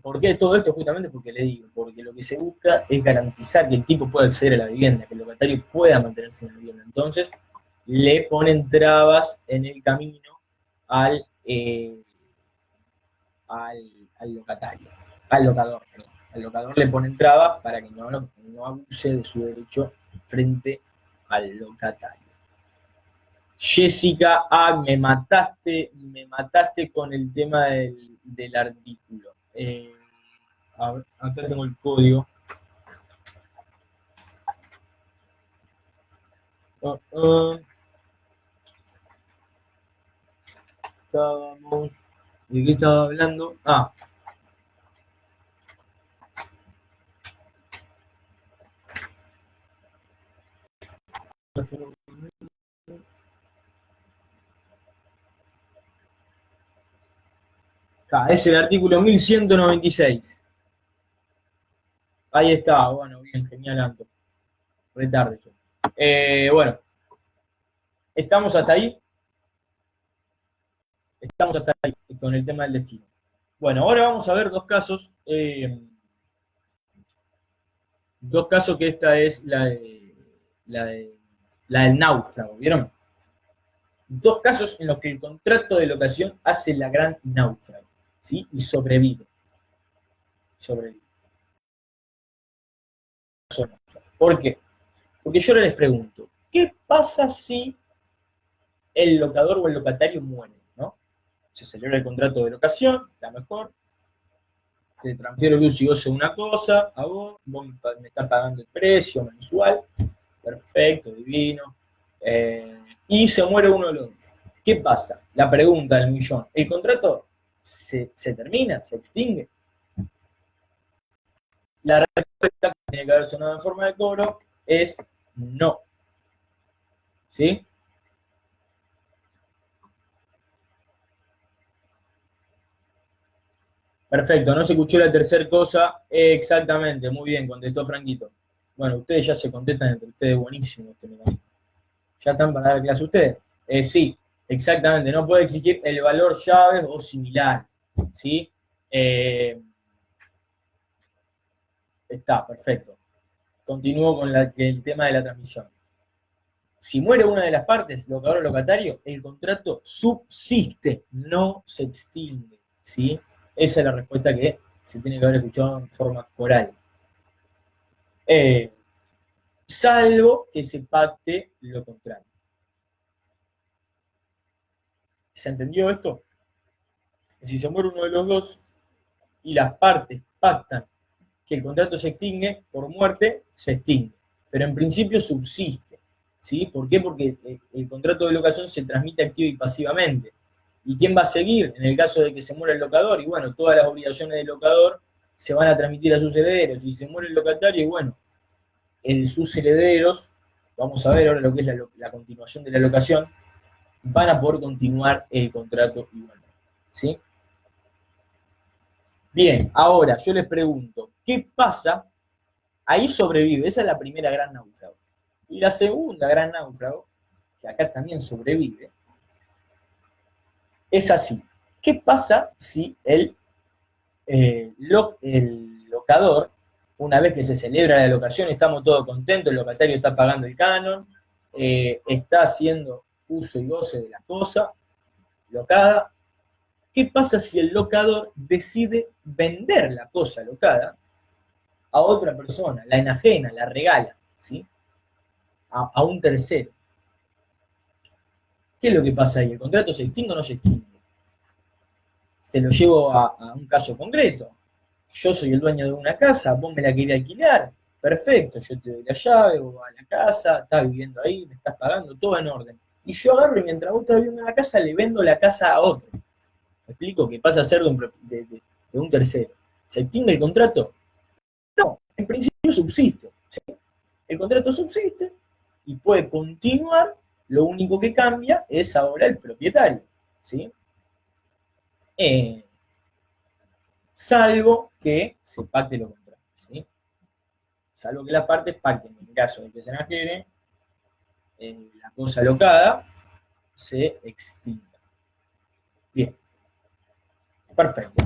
¿Por qué todo esto? Justamente porque le digo, porque lo que se busca es garantizar que el tipo pueda acceder a la vivienda, que el locatario pueda mantenerse en la vivienda. Entonces, le ponen trabas en el camino al locatario, al locador, perdón. Al locador le ponen trabas para que no abuse de su derecho frente al locatario. Jessica, me mataste con el tema del artículo. A ver, acá tengo el código. Estábamos. ¿De qué estaba hablando? Es el artículo 1196. Ahí está, bueno, bien, genial, Anto. Retarde yo. Bueno, estamos hasta ahí. Estamos hasta ahí con el tema del destino. Bueno, ahora vamos a ver dos casos. Dos casos que esta es la del náufrago, ¿vieron? Dos casos en los que el contrato de locación hace la gran náufrago, ¿sí? Y sobrevive. ¿Por qué? Porque yo ahora les pregunto, ¿qué pasa si el locador o el locatario muere, ¿no? Se celebra el contrato de locación, la mejor, te transfiero luz y goce una cosa, a vos me estás pagando el precio mensual, perfecto, divino, y se muere uno de los dos. ¿Qué pasa? La pregunta del millón, ¿el contrato se termina, se extingue? La respuesta que tiene que haber sonado en forma de cobro es no. ¿Sí? Perfecto, no se escuchó la tercera cosa. Exactamente, muy bien, contestó Franquito. Bueno, ustedes ya se contestan entre ustedes, buenísimo este mecanismo. ¿Ya están para dar clase ustedes? Sí, exactamente, no puede exigir el valor llaves o similares. ¿Sí? Está, perfecto. Continúo con el tema de la transmisión. Si muere una de las partes, locador o locatario, el contrato subsiste, no se extingue. ¿Sí? Esa es la respuesta que se tiene que haber escuchado en forma coral. Salvo que se pacte lo contrario. ¿Se entendió esto? Si se muere uno de los dos y las partes pactan que el contrato se extingue, por muerte se extingue, pero en principio subsiste, ¿sí? ¿Por qué? Porque el contrato de locación se transmite activa y pasivamente. ¿Y quién va a seguir en el caso de que se muera el locador? Y bueno, todas las obligaciones del locador se van a transmitir a sus herederos. Y se muere el locatario, y bueno, sus herederos, vamos a ver ahora lo que es la continuación de la locación, van a poder continuar el contrato igualmente, ¿sí? Bien, ahora yo les pregunto, ¿qué pasa? Ahí sobrevive, esa es la primera gran náufrago. Y la segunda gran náufrago, que acá también sobrevive, es así. ¿Qué pasa si el locador, una vez que se celebra la locación, estamos todos contentos, el locatario está pagando el canon, está haciendo uso y goce de la cosa locada? ¿Qué pasa si el locador decide vender la cosa locada a otra persona, la enajena, la regala, ¿sí? A un tercero? ¿Qué es lo que pasa ahí? ¿El contrato se extingue o no se extingue? Te lo llevo a un caso concreto. Yo soy el dueño de una casa, vos me la querés alquilar, perfecto, yo te doy la llave, vos vas a la casa, estás viviendo ahí, me estás pagando, todo en orden. Y yo agarro y mientras vos estás viviendo en la casa, le vendo la casa a otro. ¿Me explico? Que pasa a ser de un tercero. ¿Se extingue el contrato? No, en principio subsiste, ¿sí? El contrato subsiste y puede continuar, lo único que cambia es ahora el propietario, ¿sí? Salvo que se pacte lo contrario, ¿sí? Salvo que las partes pacten, en caso de que se enajene, la cosa locada se extinga. Bien, perfecto.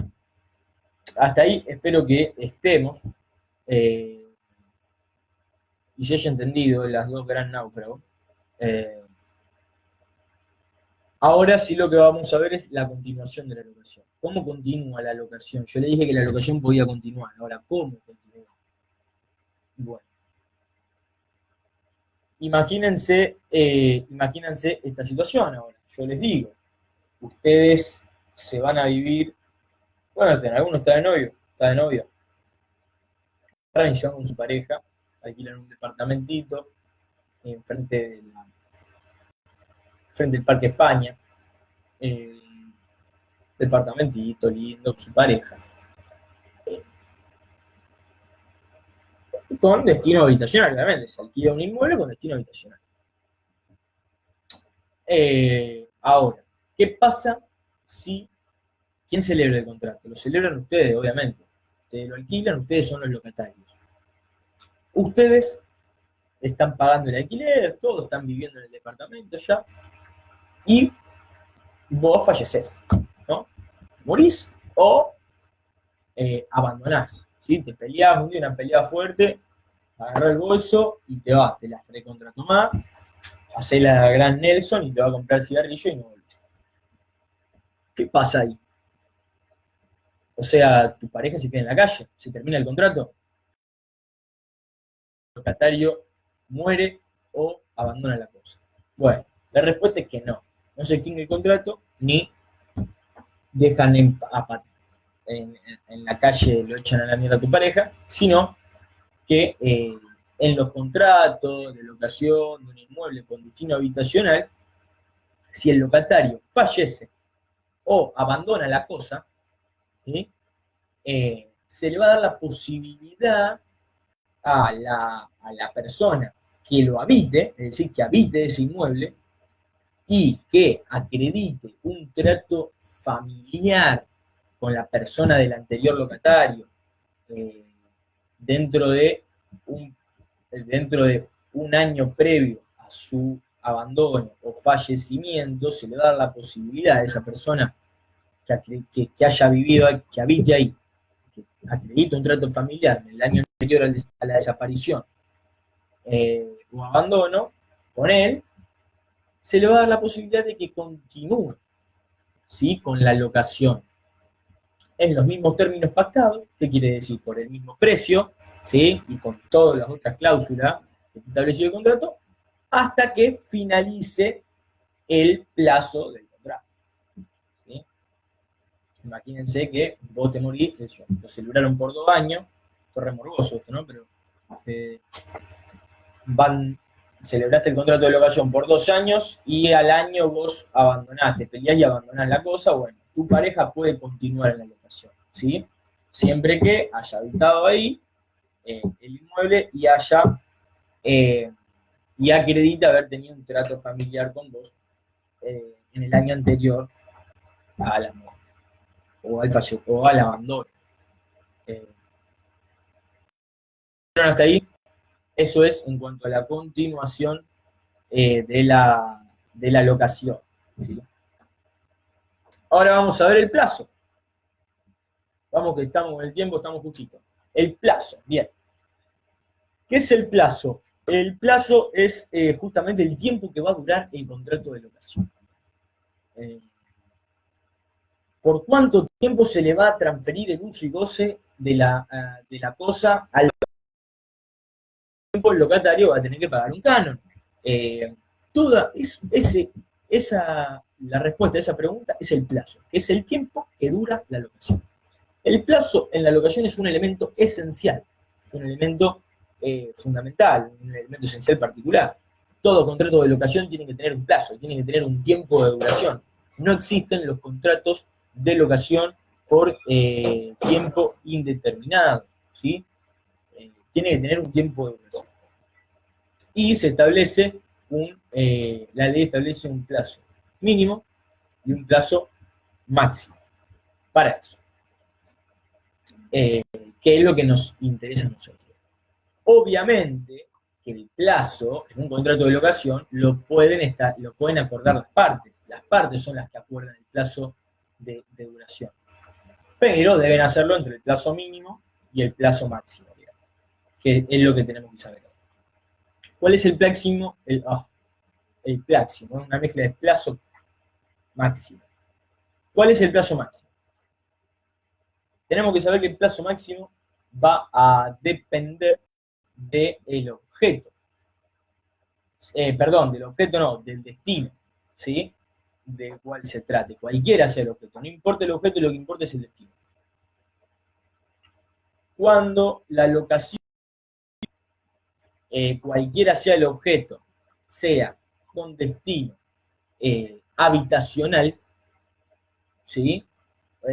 Hasta ahí espero que estemos y se haya entendido las dos gran náufragos. Ahora sí lo que vamos a ver es la continuación de la locación. ¿Cómo continúa la locación? Yo le dije que la locación podía continuar. Ahora, ¿cómo continúa? Bueno, imagínense esta situación ahora. Yo les digo, ustedes se van a vivir, bueno, alguno está de novio, van y se van con su pareja, alquilan un departamentito frente del Parque España, departamentito lindo, con su pareja, con destino habitacional, obviamente, se alquila un inmueble con destino habitacional. Ahora, ¿qué pasa si, quién celebra el contrato? Lo celebran ustedes, obviamente. Ustedes lo alquilan, ustedes son los locatarios. Ustedes están pagando el alquiler, todos están viviendo en el departamento ya, y vos falleces, ¿no? Morís o abandonás, ¿sí? Te peleás un día, una pelea fuerte, agarrás el bolso y te vas, te las recontratomás, hacés la gran Nelson y te va a comprar cigarrillo y no volvés. ¿Qué pasa ahí? O sea, tu pareja se queda en la calle, se termina el contrato, el locatario muere o abandona la cosa. Bueno, la respuesta es que no se extingue el contrato, ni dejan en la calle, lo echan a la mierda a tu pareja, sino que en los contratos de locación de un inmueble con destino habitacional, si el locatario fallece o abandona la cosa, ¿sí? Se le va a dar la posibilidad a la persona que lo habite, es decir, que habite ese inmueble, y que acredite un trato familiar con la persona del anterior locatario dentro de un año previo a su abandono o fallecimiento, se le da la posibilidad a esa persona que haya vivido, que habite ahí, que acredite un trato familiar en el año anterior a la desaparición o abandono con él, se le va a dar la posibilidad de que continúe, ¿sí?, con la locación en los mismos términos pactados, ¿qué quiere decir? Por el mismo precio, ¿sí?, y con todas las otras cláusulas que estableció el contrato, hasta que finalice el plazo del contrato, ¿sí? Imagínense que vos te morís, lo celebraron por 2 años, esto es re morboso esto, ¿no? Pero eh, celebraste el contrato de locación por 2 años y al año vos abandonaste, peleás y abandonás la cosa, bueno, tu pareja puede continuar en la locación, ¿sí? Siempre que haya habitado ahí el inmueble y acredita haber tenido un trato familiar con vos en el año anterior a la muerte o al abandono. Eh, hasta ahí, eso es en cuanto a la continuación de la locación, ¿sí? Ahora vamos a ver el plazo. Vamos que estamos en el tiempo, estamos justitos. El plazo, bien. ¿Qué es el plazo? El plazo es justamente el tiempo que va a durar el contrato de locación. ¿Por cuánto tiempo se le va a transferir el uso y goce de la cosa al tiempo el locatario va a tener que pagar un canon? La respuesta a esa pregunta es el plazo, que es el tiempo que dura la locación. El plazo en la locación es un elemento esencial, es un elemento fundamental, un elemento esencial particular. Todo contrato de locación tiene que tener un plazo, tiene que tener un tiempo de duración. No existen los contratos de locación por tiempo indeterminado, ¿sí? Tiene que tener un tiempo de duración. Y se establece la ley establece un plazo mínimo y un plazo máximo para eso. Que es lo que nos interesa a nosotros. Obviamente que el plazo en un contrato de locación lo pueden acordar las partes. Las partes son las que acuerdan el plazo de duración. Pero deben hacerlo entre el plazo mínimo y el plazo máximo, digamos, que es lo que tenemos que saber. ¿Cuál es el máximo? El máximo, una mezcla de plazo máximo. ¿Cuál es el plazo máximo? Tenemos que saber que el plazo máximo va a depender del objeto. Del objeto no, del destino, ¿sí? De cuál se trate, cualquiera sea el objeto, no importa el objeto, lo que importa es el destino. Cuando la locación, cualquiera sea el objeto, sea con destino habitacional, ¿sí?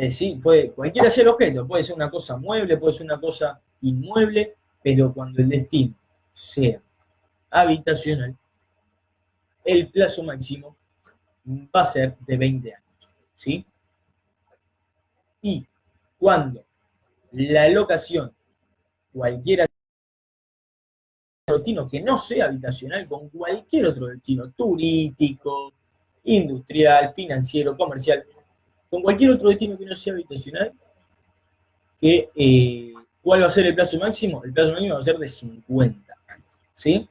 Sí, cualquiera sea el objeto, puede ser una cosa mueble, puede ser una cosa inmueble, pero cuando el destino sea habitacional, el plazo máximo va a ser de 20 años, ¿sí? Y cuando la locación, cualquiera destino que no sea habitacional, con cualquier otro destino, turístico, industrial, financiero, comercial, con cualquier otro destino que no sea habitacional, ¿cuál va a ser el plazo máximo? El plazo máximo va a ser de 50, ¿sí?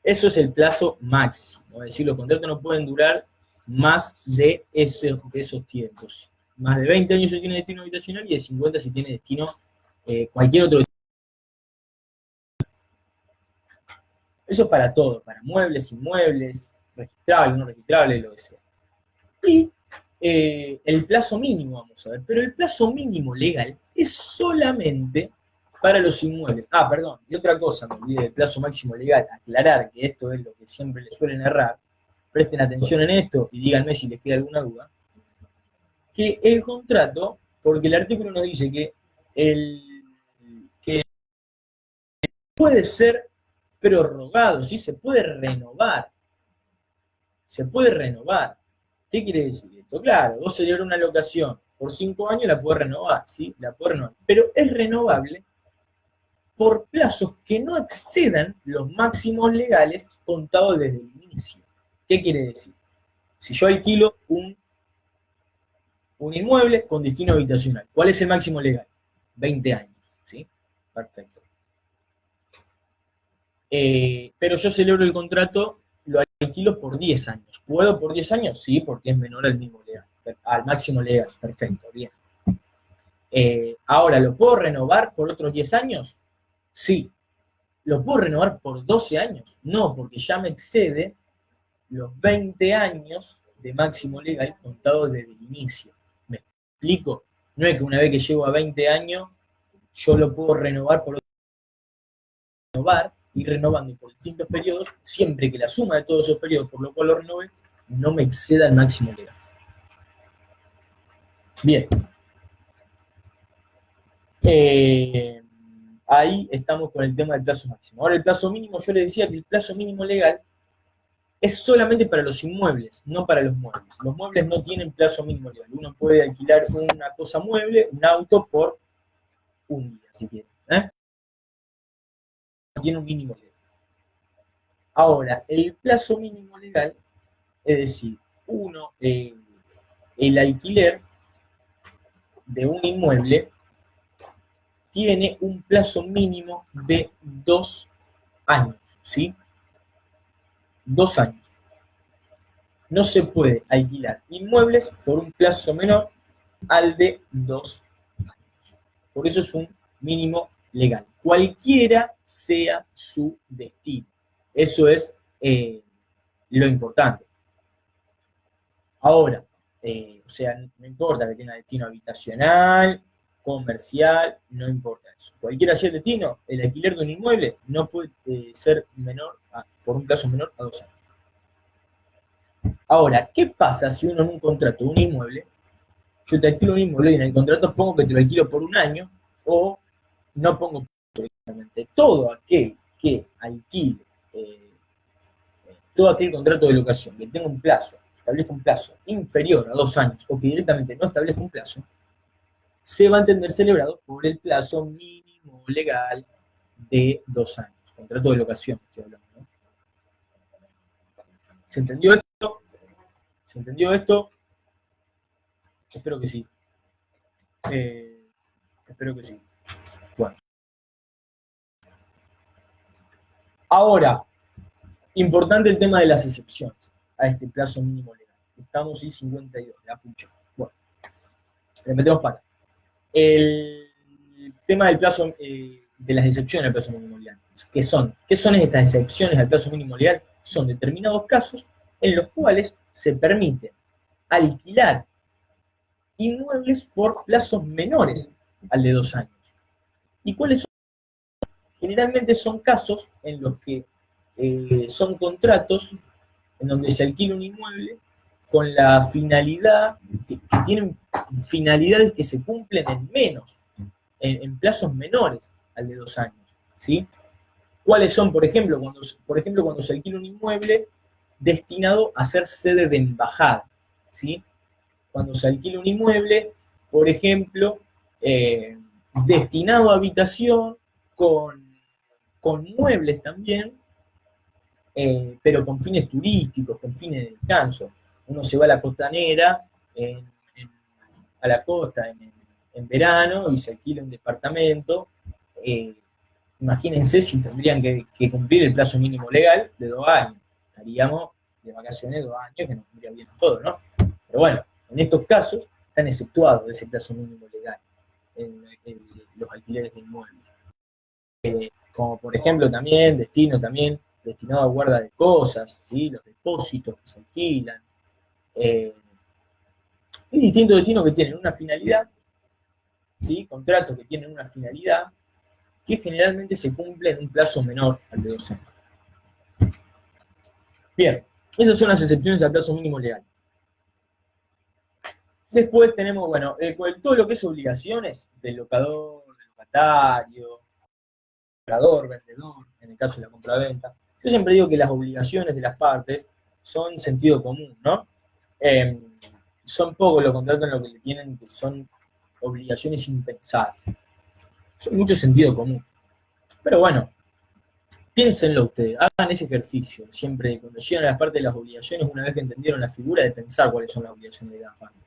Eso es el plazo máximo, es decir, los contratos no pueden durar más de esos tiempos. Más de 20 años si tiene destino habitacional y de 50 si tiene destino cualquier otro destino. Eso es para todo, para muebles, inmuebles, registrables, no registrables, lo que sea. Y el plazo mínimo, vamos a ver, pero el plazo mínimo legal es solamente para los inmuebles. Perdón, y otra cosa, me olvidé del plazo máximo legal, aclarar que esto es lo que siempre le suelen errar, presten atención en esto y díganme si les queda alguna duda, que el contrato, porque el artículo nos dice que puede ser prorrogado, ¿sí? Se puede renovar. Se puede renovar. ¿Qué quiere decir esto? Claro, vos celebras una locación por 5 años, la podés renovar, ¿sí? La podés renovar. Pero es renovable por plazos que no excedan los máximos legales contados desde el inicio. ¿Qué quiere decir? Si yo alquilo un inmueble con destino habitacional, ¿cuál es el máximo legal? 20 años, ¿sí? Perfecto. Pero yo celebro el contrato, lo alquilo por 10 años. ¿Puedo por 10 años? Sí, porque es menor al mínimo legal, al máximo legal. Perfecto, bien. Ahora, ¿lo puedo renovar por otros 10 años? Sí. ¿Lo puedo renovar por 12 años? No, porque ya me excede los 20 años de máximo legal contados desde el inicio. ¿Me explico? No es que una vez que llego a 20 años yo lo puedo renovar ir renovando por distintos periodos, siempre que la suma de todos esos periodos por lo cual lo renove no me exceda el máximo legal. Bien. Ahí estamos con el tema del plazo máximo. Ahora el plazo mínimo, yo les decía que el plazo mínimo legal es solamente para los inmuebles, no para los muebles. Los muebles no tienen plazo mínimo legal. Uno puede alquilar una cosa mueble, un auto, por un día, si quiere. No tiene un mínimo legal. Ahora, el plazo mínimo legal, es decir, el alquiler de un inmueble tiene un plazo mínimo de 2 años, ¿sí? 2 años. No se puede alquilar inmuebles por un plazo menor al de 2 años. Por eso es un mínimo legal. Cualquiera sea su destino. Eso es lo importante. Ahora, o sea, no importa que tenga destino habitacional, comercial, no importa eso. Cualquiera sea el destino, el alquiler de un inmueble no puede ser menor por un plazo menor a 2 años. Ahora, ¿qué pasa si uno en un contrato de un inmueble, yo te alquilo un inmueble y en el contrato pongo que te lo alquilo por un año, o no pongo directamente? Todo aquel que alquile, todo aquel contrato de locación que tenga un plazo, establezca un plazo inferior a 2 años, o que directamente no establezca un plazo, se va a entender celebrado por el plazo mínimo legal de 2 años. Contrato de locación, estoy hablando, ¿no? ¿Se entendió esto? ¿Se entendió esto? Espero que sí. Espero que sí. Bueno. Ahora, importante el tema de las excepciones a este plazo mínimo legal. Estamos en 52, la pucha. Bueno, le metemos para. El tema del plazo, de las excepciones al plazo mínimo legal. ¿Qué son estas excepciones al plazo mínimo legal? Son determinados casos en los cuales se permite alquilar inmuebles por plazos menores al de 2 años. ¿Y cuáles son? Generalmente son casos en los que son contratos en donde se alquila un inmueble con la finalidad, que tienen finalidades que se cumplen en menos, en plazos menores al de 2 años, ¿sí? ¿Cuáles son, por ejemplo, cuando se alquila un inmueble destinado a ser sede de embajada, ¿sí? Cuando se alquila un inmueble, por ejemplo, destinado a habitación, con muebles también, pero con fines turísticos, con fines de descanso. Uno se va a la costanera, a la costa en verano, y se alquila un departamento. Imagínense si tendrían que cumplir el plazo mínimo legal de 2 años. Estaríamos de vacaciones 2 años, que nos vendría bien todo, ¿no? Pero bueno, en estos casos están exceptuados de ese plazo mínimo legal en los alquileres de inmuebles. Como por ejemplo también, destinado a guarda de cosas, ¿sí? Los depósitos que se alquilan. Y distintos destinos que tienen una finalidad, ¿sí? Contratos que tienen una finalidad, que generalmente se cumple en un plazo menor al de 2 años. Bien, esas son las excepciones al plazo mínimo legal. Después tenemos, bueno, todo lo que es obligaciones del locador, del locatario, comprador, vendedor, en el caso de la compraventa. Yo siempre digo que las obligaciones de las partes son sentido común, ¿no? Son pocos los contratos en los que le tienen, que son obligaciones impensadas. Son mucho sentido común. Pero bueno, piénsenlo ustedes, hagan ese ejercicio. Siempre, cuando llegan a las partes de las obligaciones, una vez que entendieron la figura, de pensar cuáles son las obligaciones de las partes.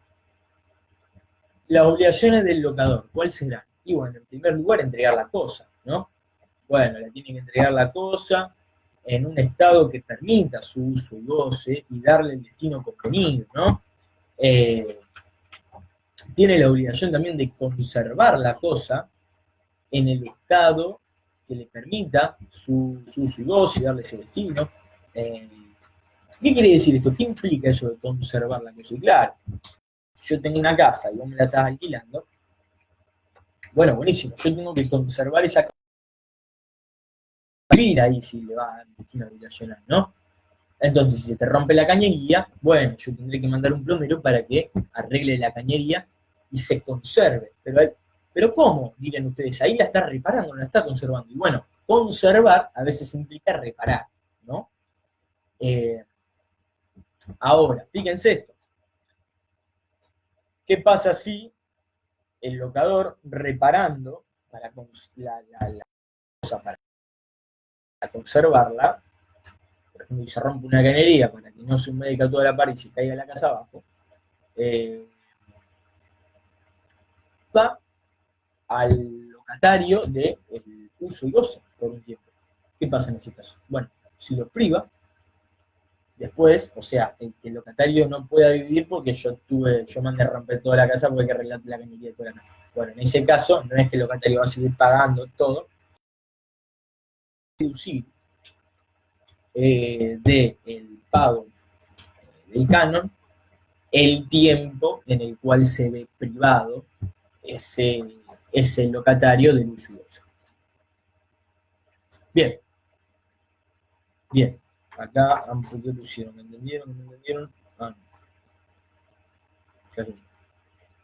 Las obligaciones del locador, ¿cuáles serán? Y bueno, en primer lugar, entregar la cosa, ¿no? Bueno, le tienen que entregar la cosa en un estado que permita su uso y goce y darle el destino convenido, ¿no? Tiene la obligación también de conservar la cosa en el estado que le permita su uso y goce y darle ese destino. ¿Qué quiere decir esto? ¿Qué implica eso de conservar la cosa? Y claro, si yo tengo una casa y vos me la estás alquilando, Bueno, buenísimo, yo tengo que conservar esa vivir ahí si le va a dar destino habitacional, ¿no? Entonces, si se te rompe la cañería, bueno, yo tendré que mandar un plomero para que arregle la cañería y se conserve. Pero ¿cómo? Dirán ustedes, ahí la está reparando, no la está conservando. Y bueno, conservar a veces implica reparar, ¿no? Eh, Ahora, fíjense esto. ¿Qué pasa si el locador reparando para la cosa para conservarla, por ejemplo, si se rompe una cañería para que no se humedezca toda la pared y se caiga la casa abajo, va al locatario del uso y goce por un tiempo. ¿Qué pasa en ese caso? Bueno, si lo priva, después, o sea, el locatario no pueda vivir porque yo mandé a romper toda la casa porque hay que arreglar la cañería de toda la casa. Bueno, en ese caso, no es que el locatario va a seguir pagando todo, deducir del pago del canon el tiempo en el cual se ve privado ese locatario del uso y goce. Bien, bien. Acá, ¿por qué pusieron? ¿Me entendieron? ¿Me entendieron? Ah, no.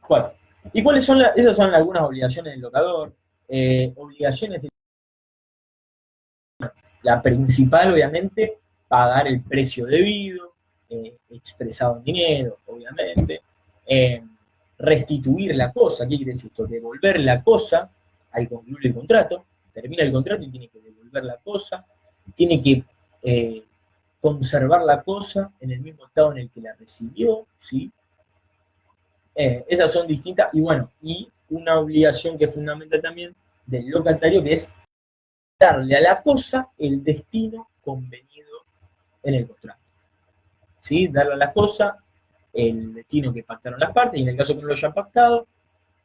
Bueno, ¿y cuáles son esas son algunas obligaciones del locador? Obligaciones de la principal, obviamente, pagar el precio debido, expresado en dinero, obviamente, restituir la cosa. ¿Qué quiere decir esto? Devolver la cosa al concluir el contrato, termina el contrato y tiene que devolver la cosa, tiene que conservar la cosa en el mismo estado en el que la recibió, ¿sí? Esas son distintas, y bueno, y una obligación que es fundamental también del locatario, que es darle a la cosa el destino convenido en el contrato. ¿Sí? Darle a la cosa el destino que pactaron las partes, y en el caso que no lo hayan pactado,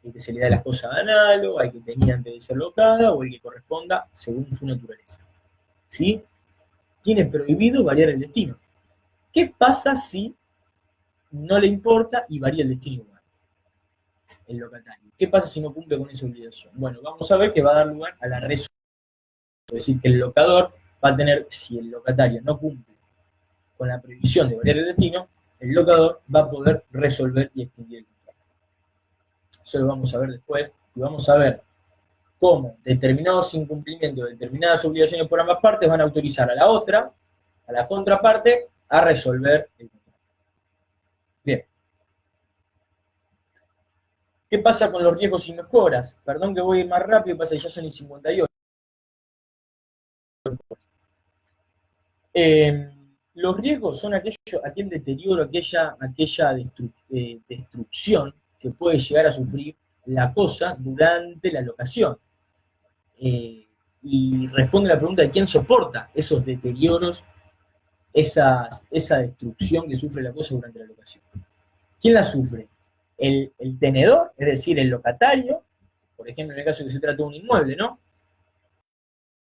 el que se le da a las cosas de análogo, al que tenía antes de ser locada, o el que corresponda según su naturaleza. ¿Sí? Tiene prohibido variar el destino. ¿Qué pasa si no le importa y varía el destino igual? El locatario. ¿Qué pasa si no cumple con esa obligación? Bueno, vamos a ver que va a dar lugar a la resolución. Es decir, que el locador va a tener, si el locatario no cumple con la prohibición de variar el destino, el locador va a poder resolver y extinguir el contrato. Eso lo vamos a ver después, y vamos a ver cómo determinados incumplimientos de determinadas obligaciones por ambas partes van a autorizar a la otra, a la contraparte, a resolver el contrato. Bien. ¿Qué pasa con los riesgos y mejoras? Perdón que voy a ir más rápido, pasa que ya son y 58. Los riesgos son aquel deterioro, aquella destrucción que puede llegar a sufrir la cosa durante la locación. Y responde a la pregunta de quién soporta esos deterioros, esa destrucción que sufre la cosa durante la locación. ¿Quién la sufre? El tenedor, es decir, el locatario, por ejemplo, en el caso que se trata de un inmueble, ¿no?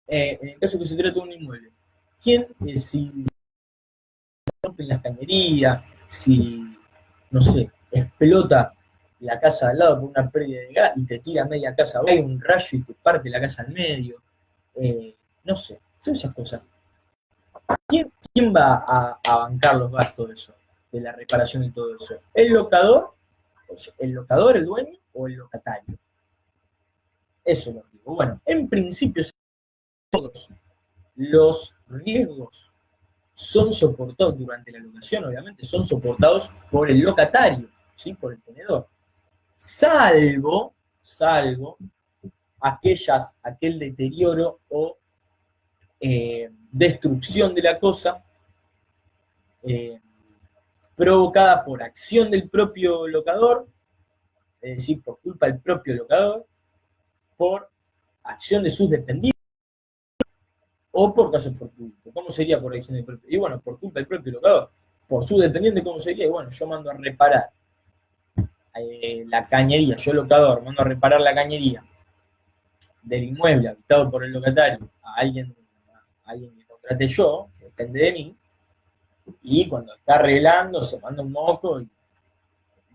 En el caso que se trata de un inmueble, ¿quién, si rompen las cañerías, si, no sé, explota la casa al lado por una pérdida de gas y te tira media casa, o hay un rayo y te parte la casa al medio, no sé, todas esas cosas. ¿Quién va a bancar los gastos de eso, de la reparación y todo eso? ¿El locador, el dueño o el locatario? Eso lo digo. Bueno, en principio todos los riesgos son soportados durante la locación, obviamente, son soportados por el locatario, ¿sí? Por el tenedor. Salvo aquel deterioro o destrucción de la cosa provocada por acción del propio locador, es decir, por culpa del propio locador, por acción de sus dependientes, o por caso fortuito. ¿Cómo sería por acción del propio? Y bueno, por culpa del propio locador. Por su dependiente, ¿cómo sería? Y bueno, yo mando a reparar la cañería, yo locador, mando a reparar la cañería del inmueble habitado por el locatario a alguien que contrate yo, que depende de mí, y cuando está arreglando se manda un moco y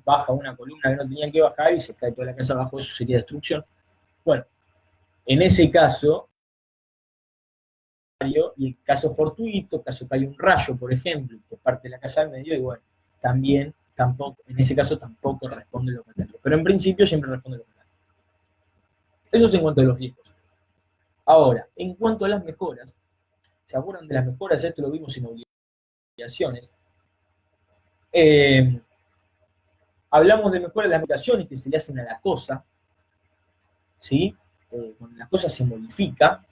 baja una columna que no tenía que bajar y se cae toda la casa abajo, eso sería destrucción. Bueno, en ese caso, y el caso fortuito, caso que hay un rayo, por ejemplo, que parte de la casa al medio, y bueno, también, tampoco, en ese caso tampoco responde el locatario. Pero en principio siempre responde el locatario. Eso es en cuanto a los riesgos. Ahora, en cuanto a las mejoras, ¿se acuerdan de las mejoras? Esto lo vimos en obligaciones. Hablamos de mejoras de las modificaciones que se le hacen a la cosa, ¿sí? Cuando la cosa se modifica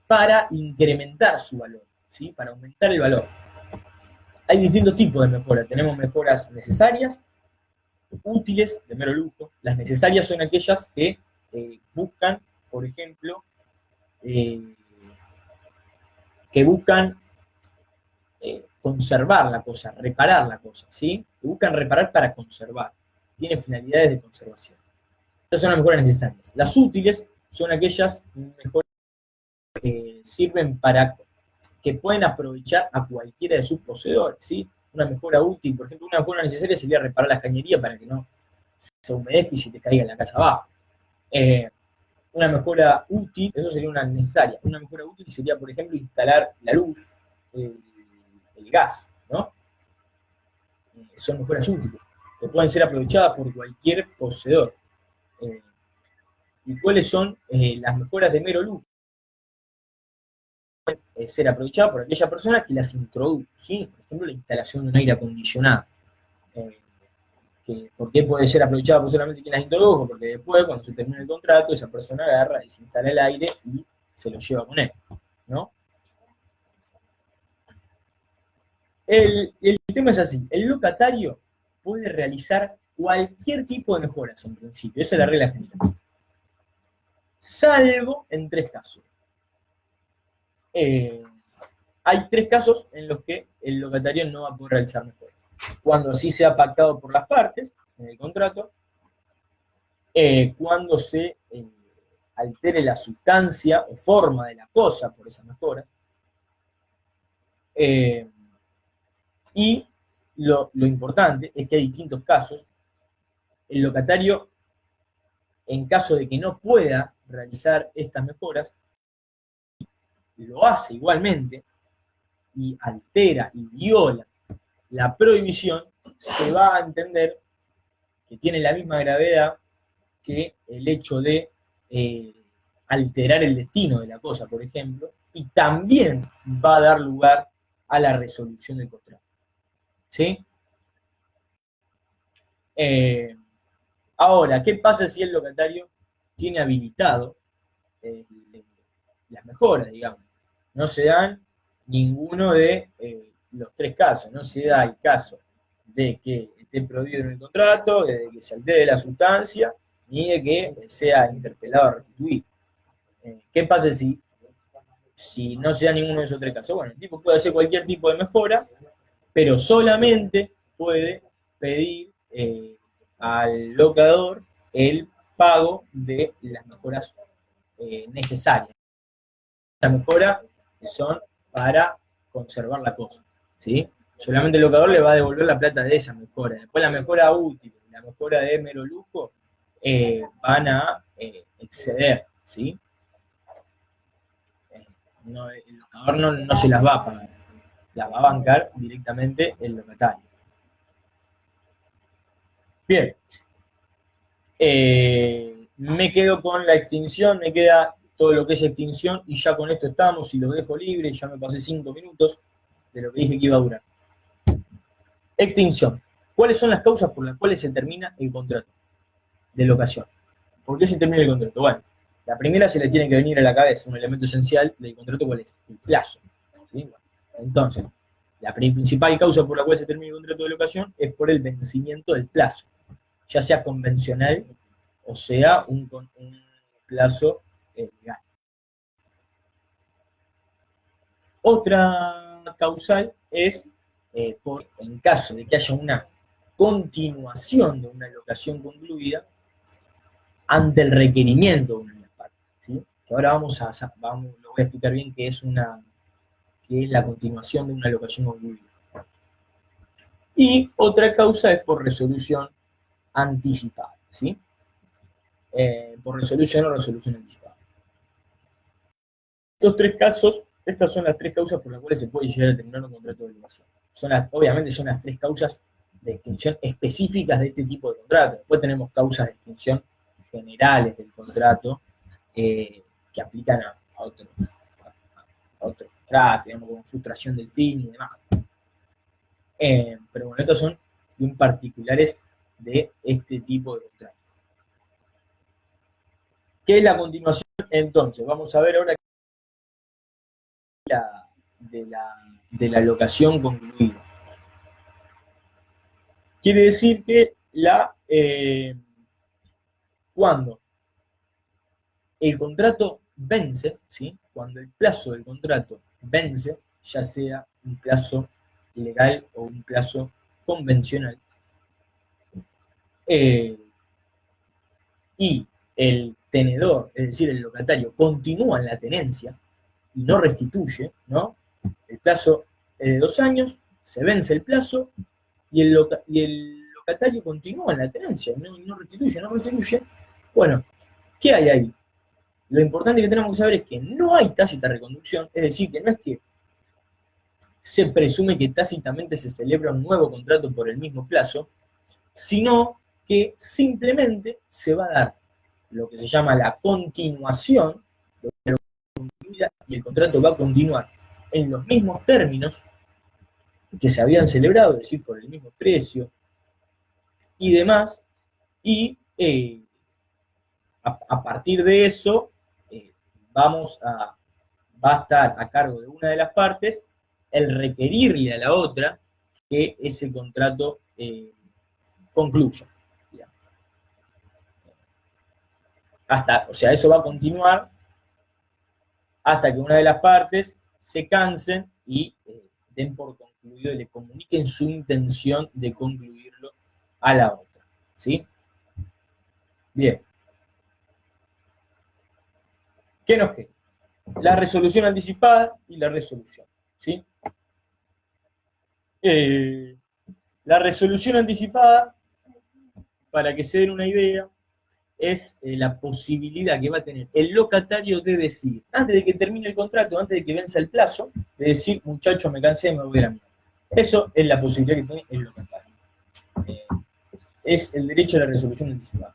para incrementar su valor, ¿sí? Para aumentar el valor. Hay distintos tipos de mejoras. Tenemos mejoras necesarias, útiles, de mero lujo. Las necesarias son aquellas que buscan, por ejemplo, conservar la cosa, reparar la cosa, ¿sí? Que buscan reparar para conservar. Tienen finalidades de conservación. Estas son las mejoras necesarias. Las útiles son aquellas mejoras que sirven para que pueden aprovechar a cualquiera de sus poseedores, ¿sí? Una mejora útil, por ejemplo, una mejora necesaria sería reparar la cañería para que no se humedezca y se te caiga en la casa abajo. Una mejora útil, eso sería una necesaria. Una mejora útil sería, por ejemplo, instalar la luz, el gas, ¿no? Son mejoras útiles, que pueden ser aprovechadas por cualquier poseedor. ¿Y cuáles son las mejoras de mero lujo? Pueden ser aprovechadas por aquella persona que las introduce, ¿sí? Por ejemplo, la instalación de un aire acondicionado. ¿Por qué puede ser aprovechada por solamente quien las introdujo? Porque después, cuando se termina el contrato, esa persona agarra, desinstala el aire y se lo lleva con él, ¿no? El tema es así, el locatario puede realizar cualquier tipo de mejoras en principio, esa es la regla general, salvo en 3 casos. Hay 3 casos en los que el locatario no va a poder realizar mejoras. Cuando así sea pactado por las partes en el contrato, cuando se altere la sustancia o forma de la cosa por esas mejoras, y lo importante es que hay distintos casos. El locatario, en caso de que no pueda realizar estas mejoras, lo hace igualmente y altera y viola la prohibición, se va a entender que tiene la misma gravedad que el hecho de alterar el destino de la cosa, por ejemplo, y también va a dar lugar a la resolución del contrato. ¿Sí? Ahora, ¿qué pasa si el locatario tiene habilitado las mejoras, digamos? No se dan ninguno de los 3 casos. No se da el caso de que esté prohibido en el contrato, de que se altere la sustancia, ni de que sea interpelado a restituir. ¿Qué pasa si no se da ninguno de esos 3 casos? Bueno, el tipo puede hacer cualquier tipo de mejora, pero solamente puede pedir al locador el pago de las mejoras necesarias. Las mejoras que son para conservar la cosa, ¿sí? Solamente el locador le va a devolver la plata de esa mejora. Después la mejora útil, la mejora de mero lujo, van a exceder, ¿sí? No, el locador no se las va a pagar, las va a bancar directamente el locatario. Bien, me quedo con la extinción, me queda todo lo que es extinción y ya con esto estamos y los dejo libres, ya me pasé 5 minutos de lo que dije que iba a durar. Extinción. ¿Cuáles son las causas por las cuales se termina el contrato de locación? ¿Por qué se termina el contrato? Bueno, la primera se le tiene que venir a la cabeza, un elemento esencial del contrato, ¿cuál es? El plazo. ¿Sí? Bueno, entonces, la principal causa por la cual se termina el contrato de locación es por el vencimiento del plazo, ya sea convencional o sea un plazo legal. Otra causal es en caso de que haya una continuación de una locación concluida ante el requerimiento de una de las partes, ¿sí? Que ahora lo voy a explicar bien qué es la continuación de una locación concluida. Y otra causa es por resolución anticipada, ¿sí? por resolución o resolución anticipada. Estos tres casos, estas son las tres causas por las cuales se puede llegar a terminar un contrato de elevación. Obviamente son las tres causas de extinción específicas de este tipo de contrato. Después tenemos causas de extinción generales del contrato que aplican a otros contratos, digamos, como frustración del fin y demás. Pero bueno, estos son bien particulares de este tipo de contratos. ¿Qué es la continuación? Entonces, vamos a ver ahora de la locación concluida. Quiere decir que cuando el contrato vence, ¿sí? Cuando el plazo del contrato vence, ya sea un plazo legal o un plazo convencional, y el tenedor, es decir, el locatario, continúa en la tenencia y no restituye, ¿no? El plazo es de 2 años, se vence el plazo y el locatario continúa en la tenencia, no restituye. Bueno, ¿qué hay ahí? Lo importante que tenemos que saber es que no hay tácita reconducción, es decir, que no es que se presume que tácitamente se celebra un nuevo contrato por el mismo plazo, sino que simplemente se va a dar lo que se llama la continuación, y el contrato va a continuar en los mismos términos que se habían celebrado, es decir, por el mismo precio y demás, y a partir de eso va a estar a cargo de una de las partes el requerirle a la otra que ese contrato concluya, digamos. O sea, eso va a continuar hasta que una de las partes se cansen y den por concluido y le comuniquen su intención de concluirlo a la otra, ¿sí? Bien. ¿Qué nos queda? La resolución anticipada y la resolución, ¿sí? La resolución anticipada, para que se den una idea, es la posibilidad que va a tener el locatario de decir, antes de que termine el contrato, antes de que venza el plazo, de decir, muchacho, me cansé, me voy a la mierda. Eso es la posibilidad que tiene el locatario. Es el derecho a la resolución anticipada.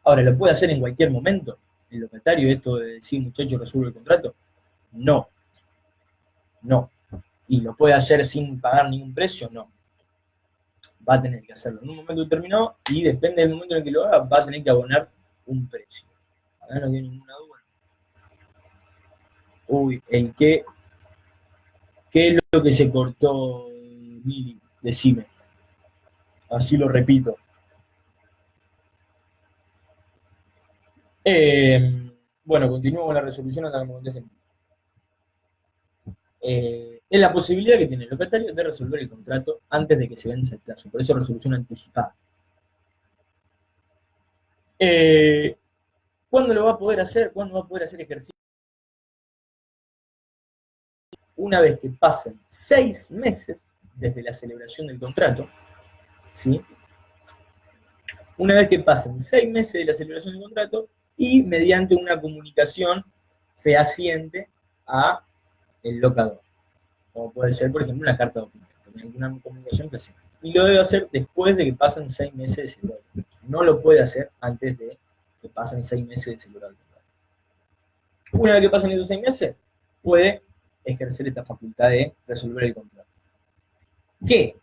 Ahora, ¿lo puede hacer en cualquier momento el locatario esto de decir, muchacho, resuelve el contrato? No. No. ¿Y lo puede hacer sin pagar ningún precio? No. Va a tener que hacerlo en un momento determinado y depende del momento en el que lo haga, va a tener que abonar un precio. Acá no tiene ninguna duda. Uy, ¿qué es lo que se cortó, Mili? Decime. Así lo repito. Bueno, continúo con la resolución hasta que me contesten. Es la posibilidad que tiene el locatario de resolver el contrato antes de que se vence el plazo. Por eso resolución anticipada. ¿Cuándo lo va a poder hacer? ¿Cuándo va a poder hacer ejercicio? Una vez que pasen 6 meses desde la celebración del contrato, ¿sí? Una vez que pasen 6 meses de la celebración del contrato y mediante una comunicación fehaciente a el locador. Como puede ser, por ejemplo, una carta de documento, una comunicación fehaciente. Y lo debe hacer después de que pasen 6 meses de celebrar el contrato. No lo puede hacer antes de que pasen 6 meses de celebrar el contrato. Una vez que pasen esos 6 meses, puede ejercer esta facultad de resolver el contrato. Que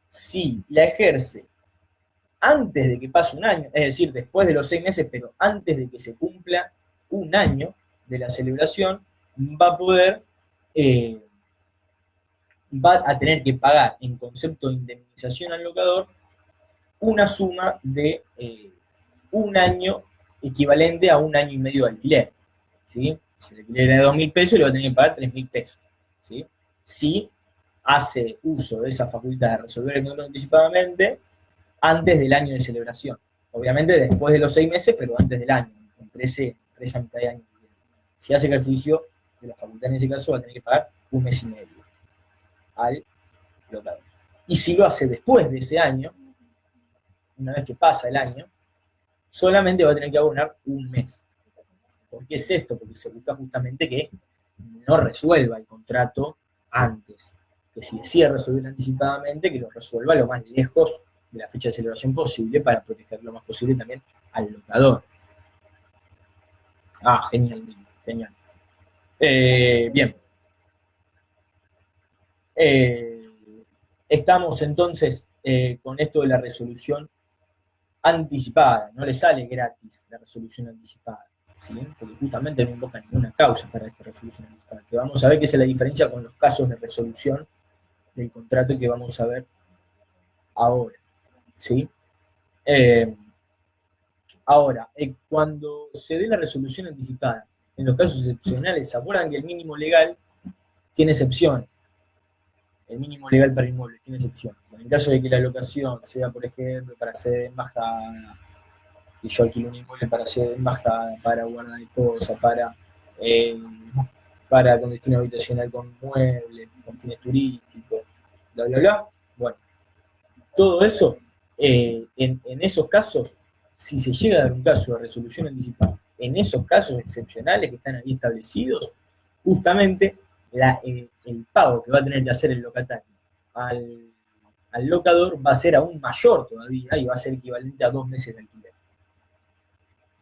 si la ejerce antes de que pase un año, es decir, después de los 6 meses, pero antes de que se cumpla un año de la celebración, va a tener que pagar en concepto de indemnización al locador una suma de un año equivalente a un año y medio de alquiler, ¿sí? Si el alquiler era de 2.000 pesos, le va a tener que pagar 3.000 pesos, ¿sí? Si hace uso de esa facultad de resolver el contrato anticipadamente antes del año de celebración. Obviamente después de los 6 meses, pero antes del año, entre esa mitad de año. Si hace ejercicio de la facultad en ese caso, va a tener que pagar 1 mes y medio al locador. Y si lo hace después de ese año, una vez que pasa el año, solamente va a tener que abonar un mes. ¿Por qué es esto? Porque se busca justamente que no resuelva el contrato antes, que si decide resolver anticipadamente, que lo resuelva lo más lejos de la fecha de celebración posible para proteger lo más posible también al locador. Ah, genial, genial. Bien. Estamos entonces con esto de la resolución anticipada. No le sale gratis la resolución anticipada, ¿sí? Porque justamente no invoca ninguna causa para esta resolución anticipada. Que vamos a ver que esa es la diferencia con los casos de resolución del contrato que vamos a ver ahora, ¿sí? Ahora, cuando se dé la resolución anticipada, en los casos excepcionales, ¿se acuerdan que el mínimo legal tiene excepciones? El mínimo legal para inmuebles tiene excepciones. En el caso de que la locación sea, por ejemplo, para sede de embajada, que yo alquilo un inmueble para sede de embajada, para guardar cosas, para con destino habitacional con muebles, con fines turísticos, bla, bla, bla. Bueno, todo eso, en esos casos, si se llega a dar un caso de resolución anticipada, en esos casos excepcionales que están ahí establecidos, justamente el pago que va a tener que hacer el locatario al locador va a ser aún mayor todavía y va a ser equivalente a 2 meses de alquiler.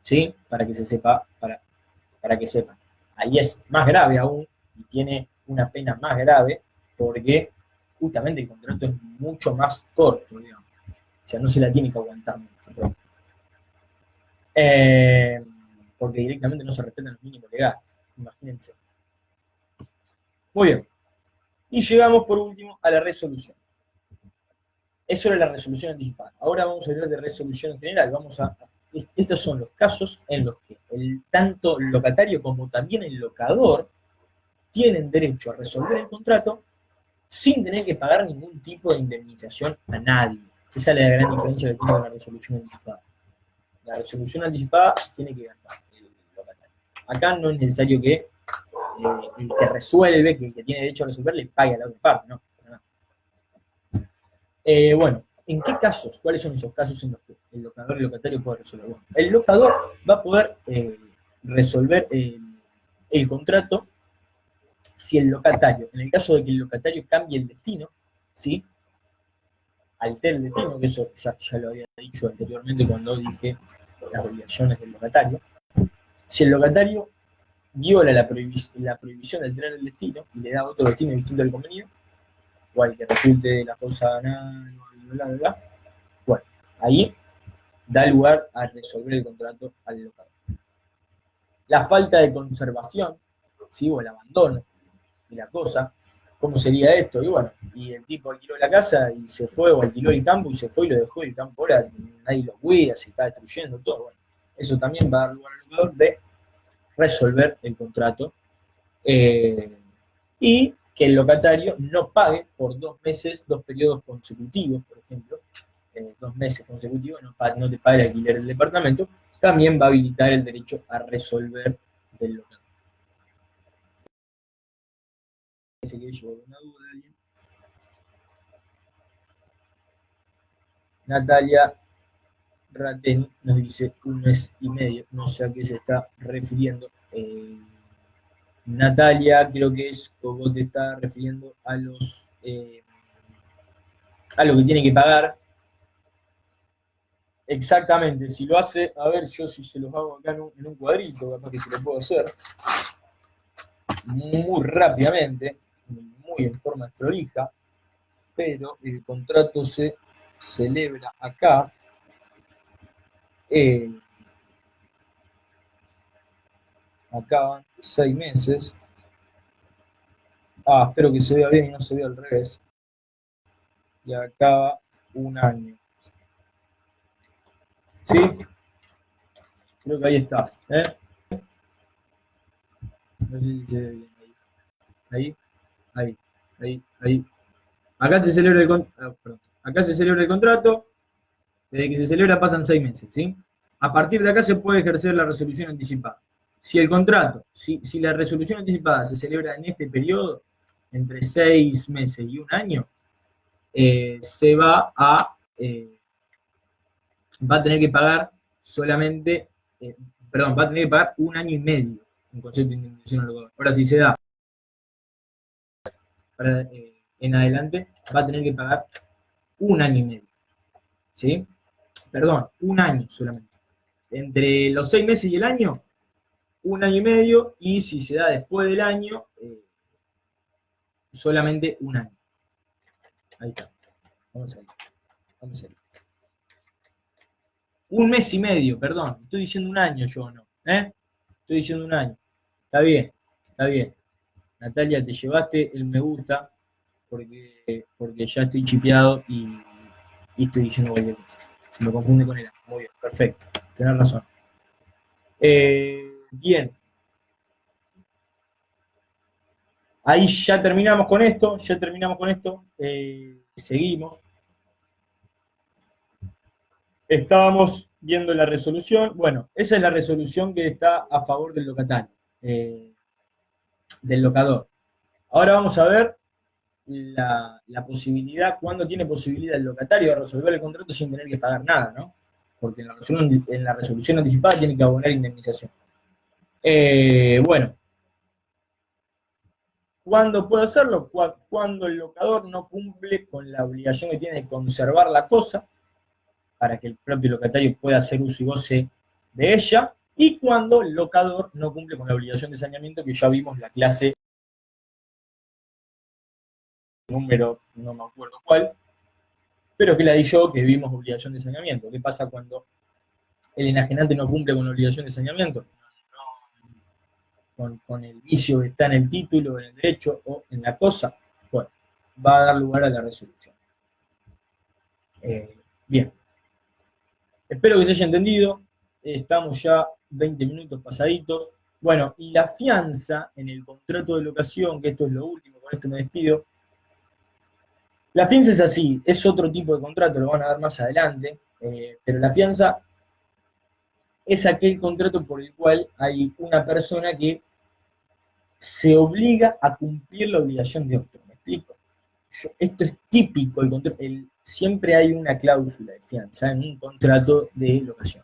¿Sí? Para que se sepa, para que sepan. Ahí es más grave aún y tiene una pena más grave porque justamente el contrato es mucho más corto, digamos. O sea, no se la tiene que aguantar mucho. Porque directamente no se respetan los mínimos legales. Imagínense. Muy bien. Y llegamos por último a la resolución. Eso era la resolución anticipada. Ahora vamos a hablar de resolución en general. Estos son los casos en los que tanto el locatario como también el locador tienen derecho a resolver el contrato sin tener que pagar ningún tipo de indemnización a nadie. Esa es la gran diferencia que tiene con la resolución anticipada. La resolución anticipada tiene que gastar el locatario. Acá no es necesario que el que resuelve, que el que tiene derecho a resolver, le pague a la otra parte, ¿no? Bueno, ¿en qué casos? ¿Cuáles son esos casos en los que el locador y el locatario pueden resolver? Bueno, el locador va a poder resolver el contrato si el locatario, en el caso de que el locatario cambie el destino, ¿sí? Altere el destino, que eso ya lo había dicho anteriormente cuando dije las obligaciones del locatario. Si el locatario viola la prohibición de alterar el destino y le da otro destino distinto al convenido, o al que resulte de la causa banal, bla, bla, bla, bueno, ahí da lugar a resolver el contrato al locador. La falta de conservación, ¿sí? O el abandono de la cosa, ¿cómo sería esto? Y bueno, y el tipo alquiló la casa y se fue, o alquiló el campo y se fue y lo dejó, y el campo ahora nadie lo cuida, se está destruyendo, todo. Bueno, eso también va a dar lugar al locador de resolver el contrato y que el locatario no pague por 2 meses, 2 periodos consecutivos, por ejemplo, 2 meses consecutivos, no te pague el alquiler del departamento, también va a habilitar el derecho a resolver del local. ¿Se quiere llevar una duda de alguien? Natalia Rateni nos dice 1 mes y medio, no sé a qué se está refiriendo. Natalia, creo que es como te está refiriendo a los a lo que tiene que pagar. Exactamente, si lo hace, a ver, yo si se los hago acá en un cuadrito, capaz que se lo puedo hacer muy rápidamente, muy en forma prolija, pero el contrato se celebra acá. Acá van 6 meses. Espero que se vea bien y no se vea al revés. Y acá va 1 año. ¿Sí? Creo que ahí está. No sé si se ve bien ahí. Acá se celebra el contrato. Desde que se celebra pasan 6 meses, ¿sí? A partir de acá se puede ejercer la resolución anticipada. Si el contrato, si la resolución anticipada se celebra en este periodo, entre 6 meses y 1 año, se va a tener que pagar solamente, perdón, va a tener que pagar 1 año y medio en concepto de indemnización al locador. Ahora, si se da en adelante, va a tener que pagar 1 año y medio. ¿Sí? Perdón, 1 año solamente. Entre los 6 meses y el año, 1 año y medio, y si se da después del año, solamente 1 año. Ahí está. Vamos a ver. Vamos a ver. 1 mes y medio, perdón. Estoy diciendo 1 año yo, ¿no? Estoy diciendo 1 año. Está bien, está bien. Natalia, te llevaste el me gusta porque ya estoy chipeado y estoy diciendo cualquier cosa. Se me confunde con el año. Muy bien, perfecto. Tenés razón. Bien. Ahí ya terminamos con esto, seguimos. Estábamos viendo la resolución, bueno, esa es la resolución que está a favor del locatario, del locador. Ahora vamos a ver la posibilidad, cuándo tiene posibilidad el locatario de resolver el contrato sin tener que pagar nada, ¿no? Porque en la resolución anticipada tiene que abonar indemnización. Bueno, ¿cuándo puede hacerlo? Cuando el locador no cumple con la obligación que tiene de conservar la cosa, para que el propio locatario pueda hacer uso y goce de ella, y cuando el locador no cumple con la obligación de saneamiento, que ya vimos la clase número, no me acuerdo cuál, pero que la di yo, que vimos obligación de saneamiento. ¿Qué pasa cuando el enajenante no cumple con la obligación de saneamiento? Con el vicio que está en el título, en el derecho o en la cosa, bueno, va a dar lugar a la resolución. Bien. Espero que se haya entendido. Estamos ya 20 minutos pasaditos. Bueno, y la fianza en el contrato de locación, que esto es lo último, con esto me despido. La fianza es así, es otro tipo de contrato, lo van a ver más adelante, pero la fianza es aquel contrato por el cual hay una persona que se obliga a cumplir la obligación de otro. ¿Me explico? Esto es típico, siempre hay una cláusula de fianza en un contrato de locación.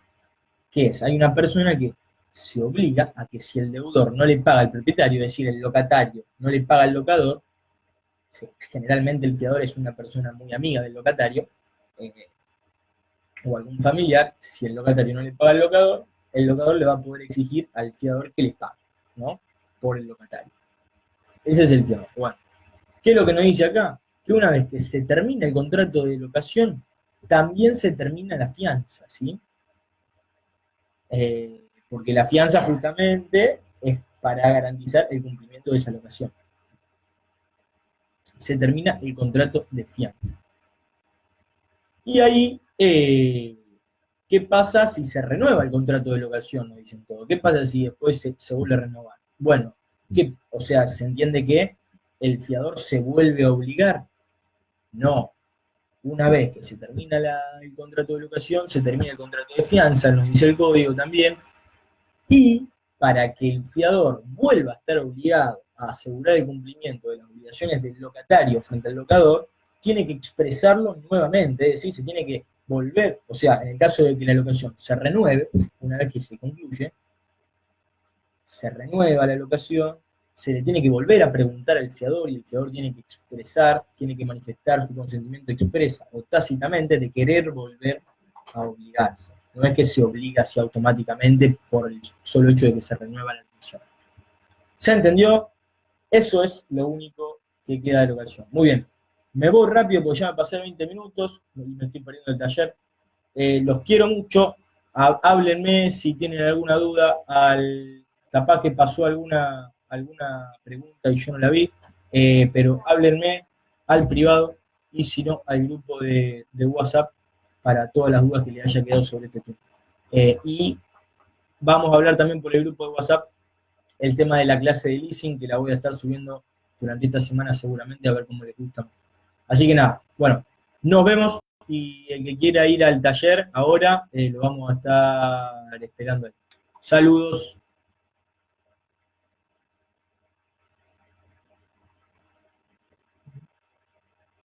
¿Qué es? Hay una persona que se obliga a que si el deudor no le paga al propietario, es decir, el locatario no le paga al locador, generalmente el fiador es una persona muy amiga del locatario, o algún familiar, si el locatario no le paga al locador, el locador le va a poder exigir al fiador que le pague, ¿no? Por el locatario. Ese es el fiador. Bueno, ¿qué es lo que nos dice acá? Que una vez que se termina el contrato de locación, también se termina la fianza, ¿sí? Porque la fianza justamente es para garantizar el cumplimiento de esa locación. Se termina el contrato de fianza. Y ahí, ¿qué pasa si se renueva el contrato de locación? Nos dicen todo. ¿Qué pasa si después se vuelve a renovar? Bueno, o sea, ¿se entiende que el fiador se vuelve a obligar? No. Una vez que se termina el contrato de locación, se termina el contrato de fianza, nos dice el código también, y para que el fiador vuelva a estar obligado a asegurar el cumplimiento de las obligaciones del locatario frente al locador, tiene que expresarlo nuevamente, es decir, se tiene que volver, o sea, en el caso de que la locación se renueve, una vez que se concluye, se renueva la locación, se le tiene que volver a preguntar al fiador y el fiador tiene que expresar, tiene que manifestar su consentimiento expresa o tácitamente de querer volver a obligarse. No es que se obliga así automáticamente por el solo hecho de que se renueva la locación. ¿Se entendió? Eso es lo único que queda de locación. Muy bien. Me voy rápido porque ya me pasé 20 minutos y me estoy perdiendo el taller. Los quiero mucho. Háblenme si tienen alguna duda. Capaz que pasó alguna pregunta y yo no la vi, pero háblenme al privado y si no al grupo de WhatsApp para todas las dudas que les haya quedado sobre este tema. Y vamos a hablar también por el grupo de WhatsApp el tema de la clase de leasing, que la voy a estar subiendo durante esta semana seguramente, a ver cómo les gusta. Así que nada, bueno, nos vemos y el que quiera ir al taller ahora, lo vamos a estar esperando ahí. Saludos.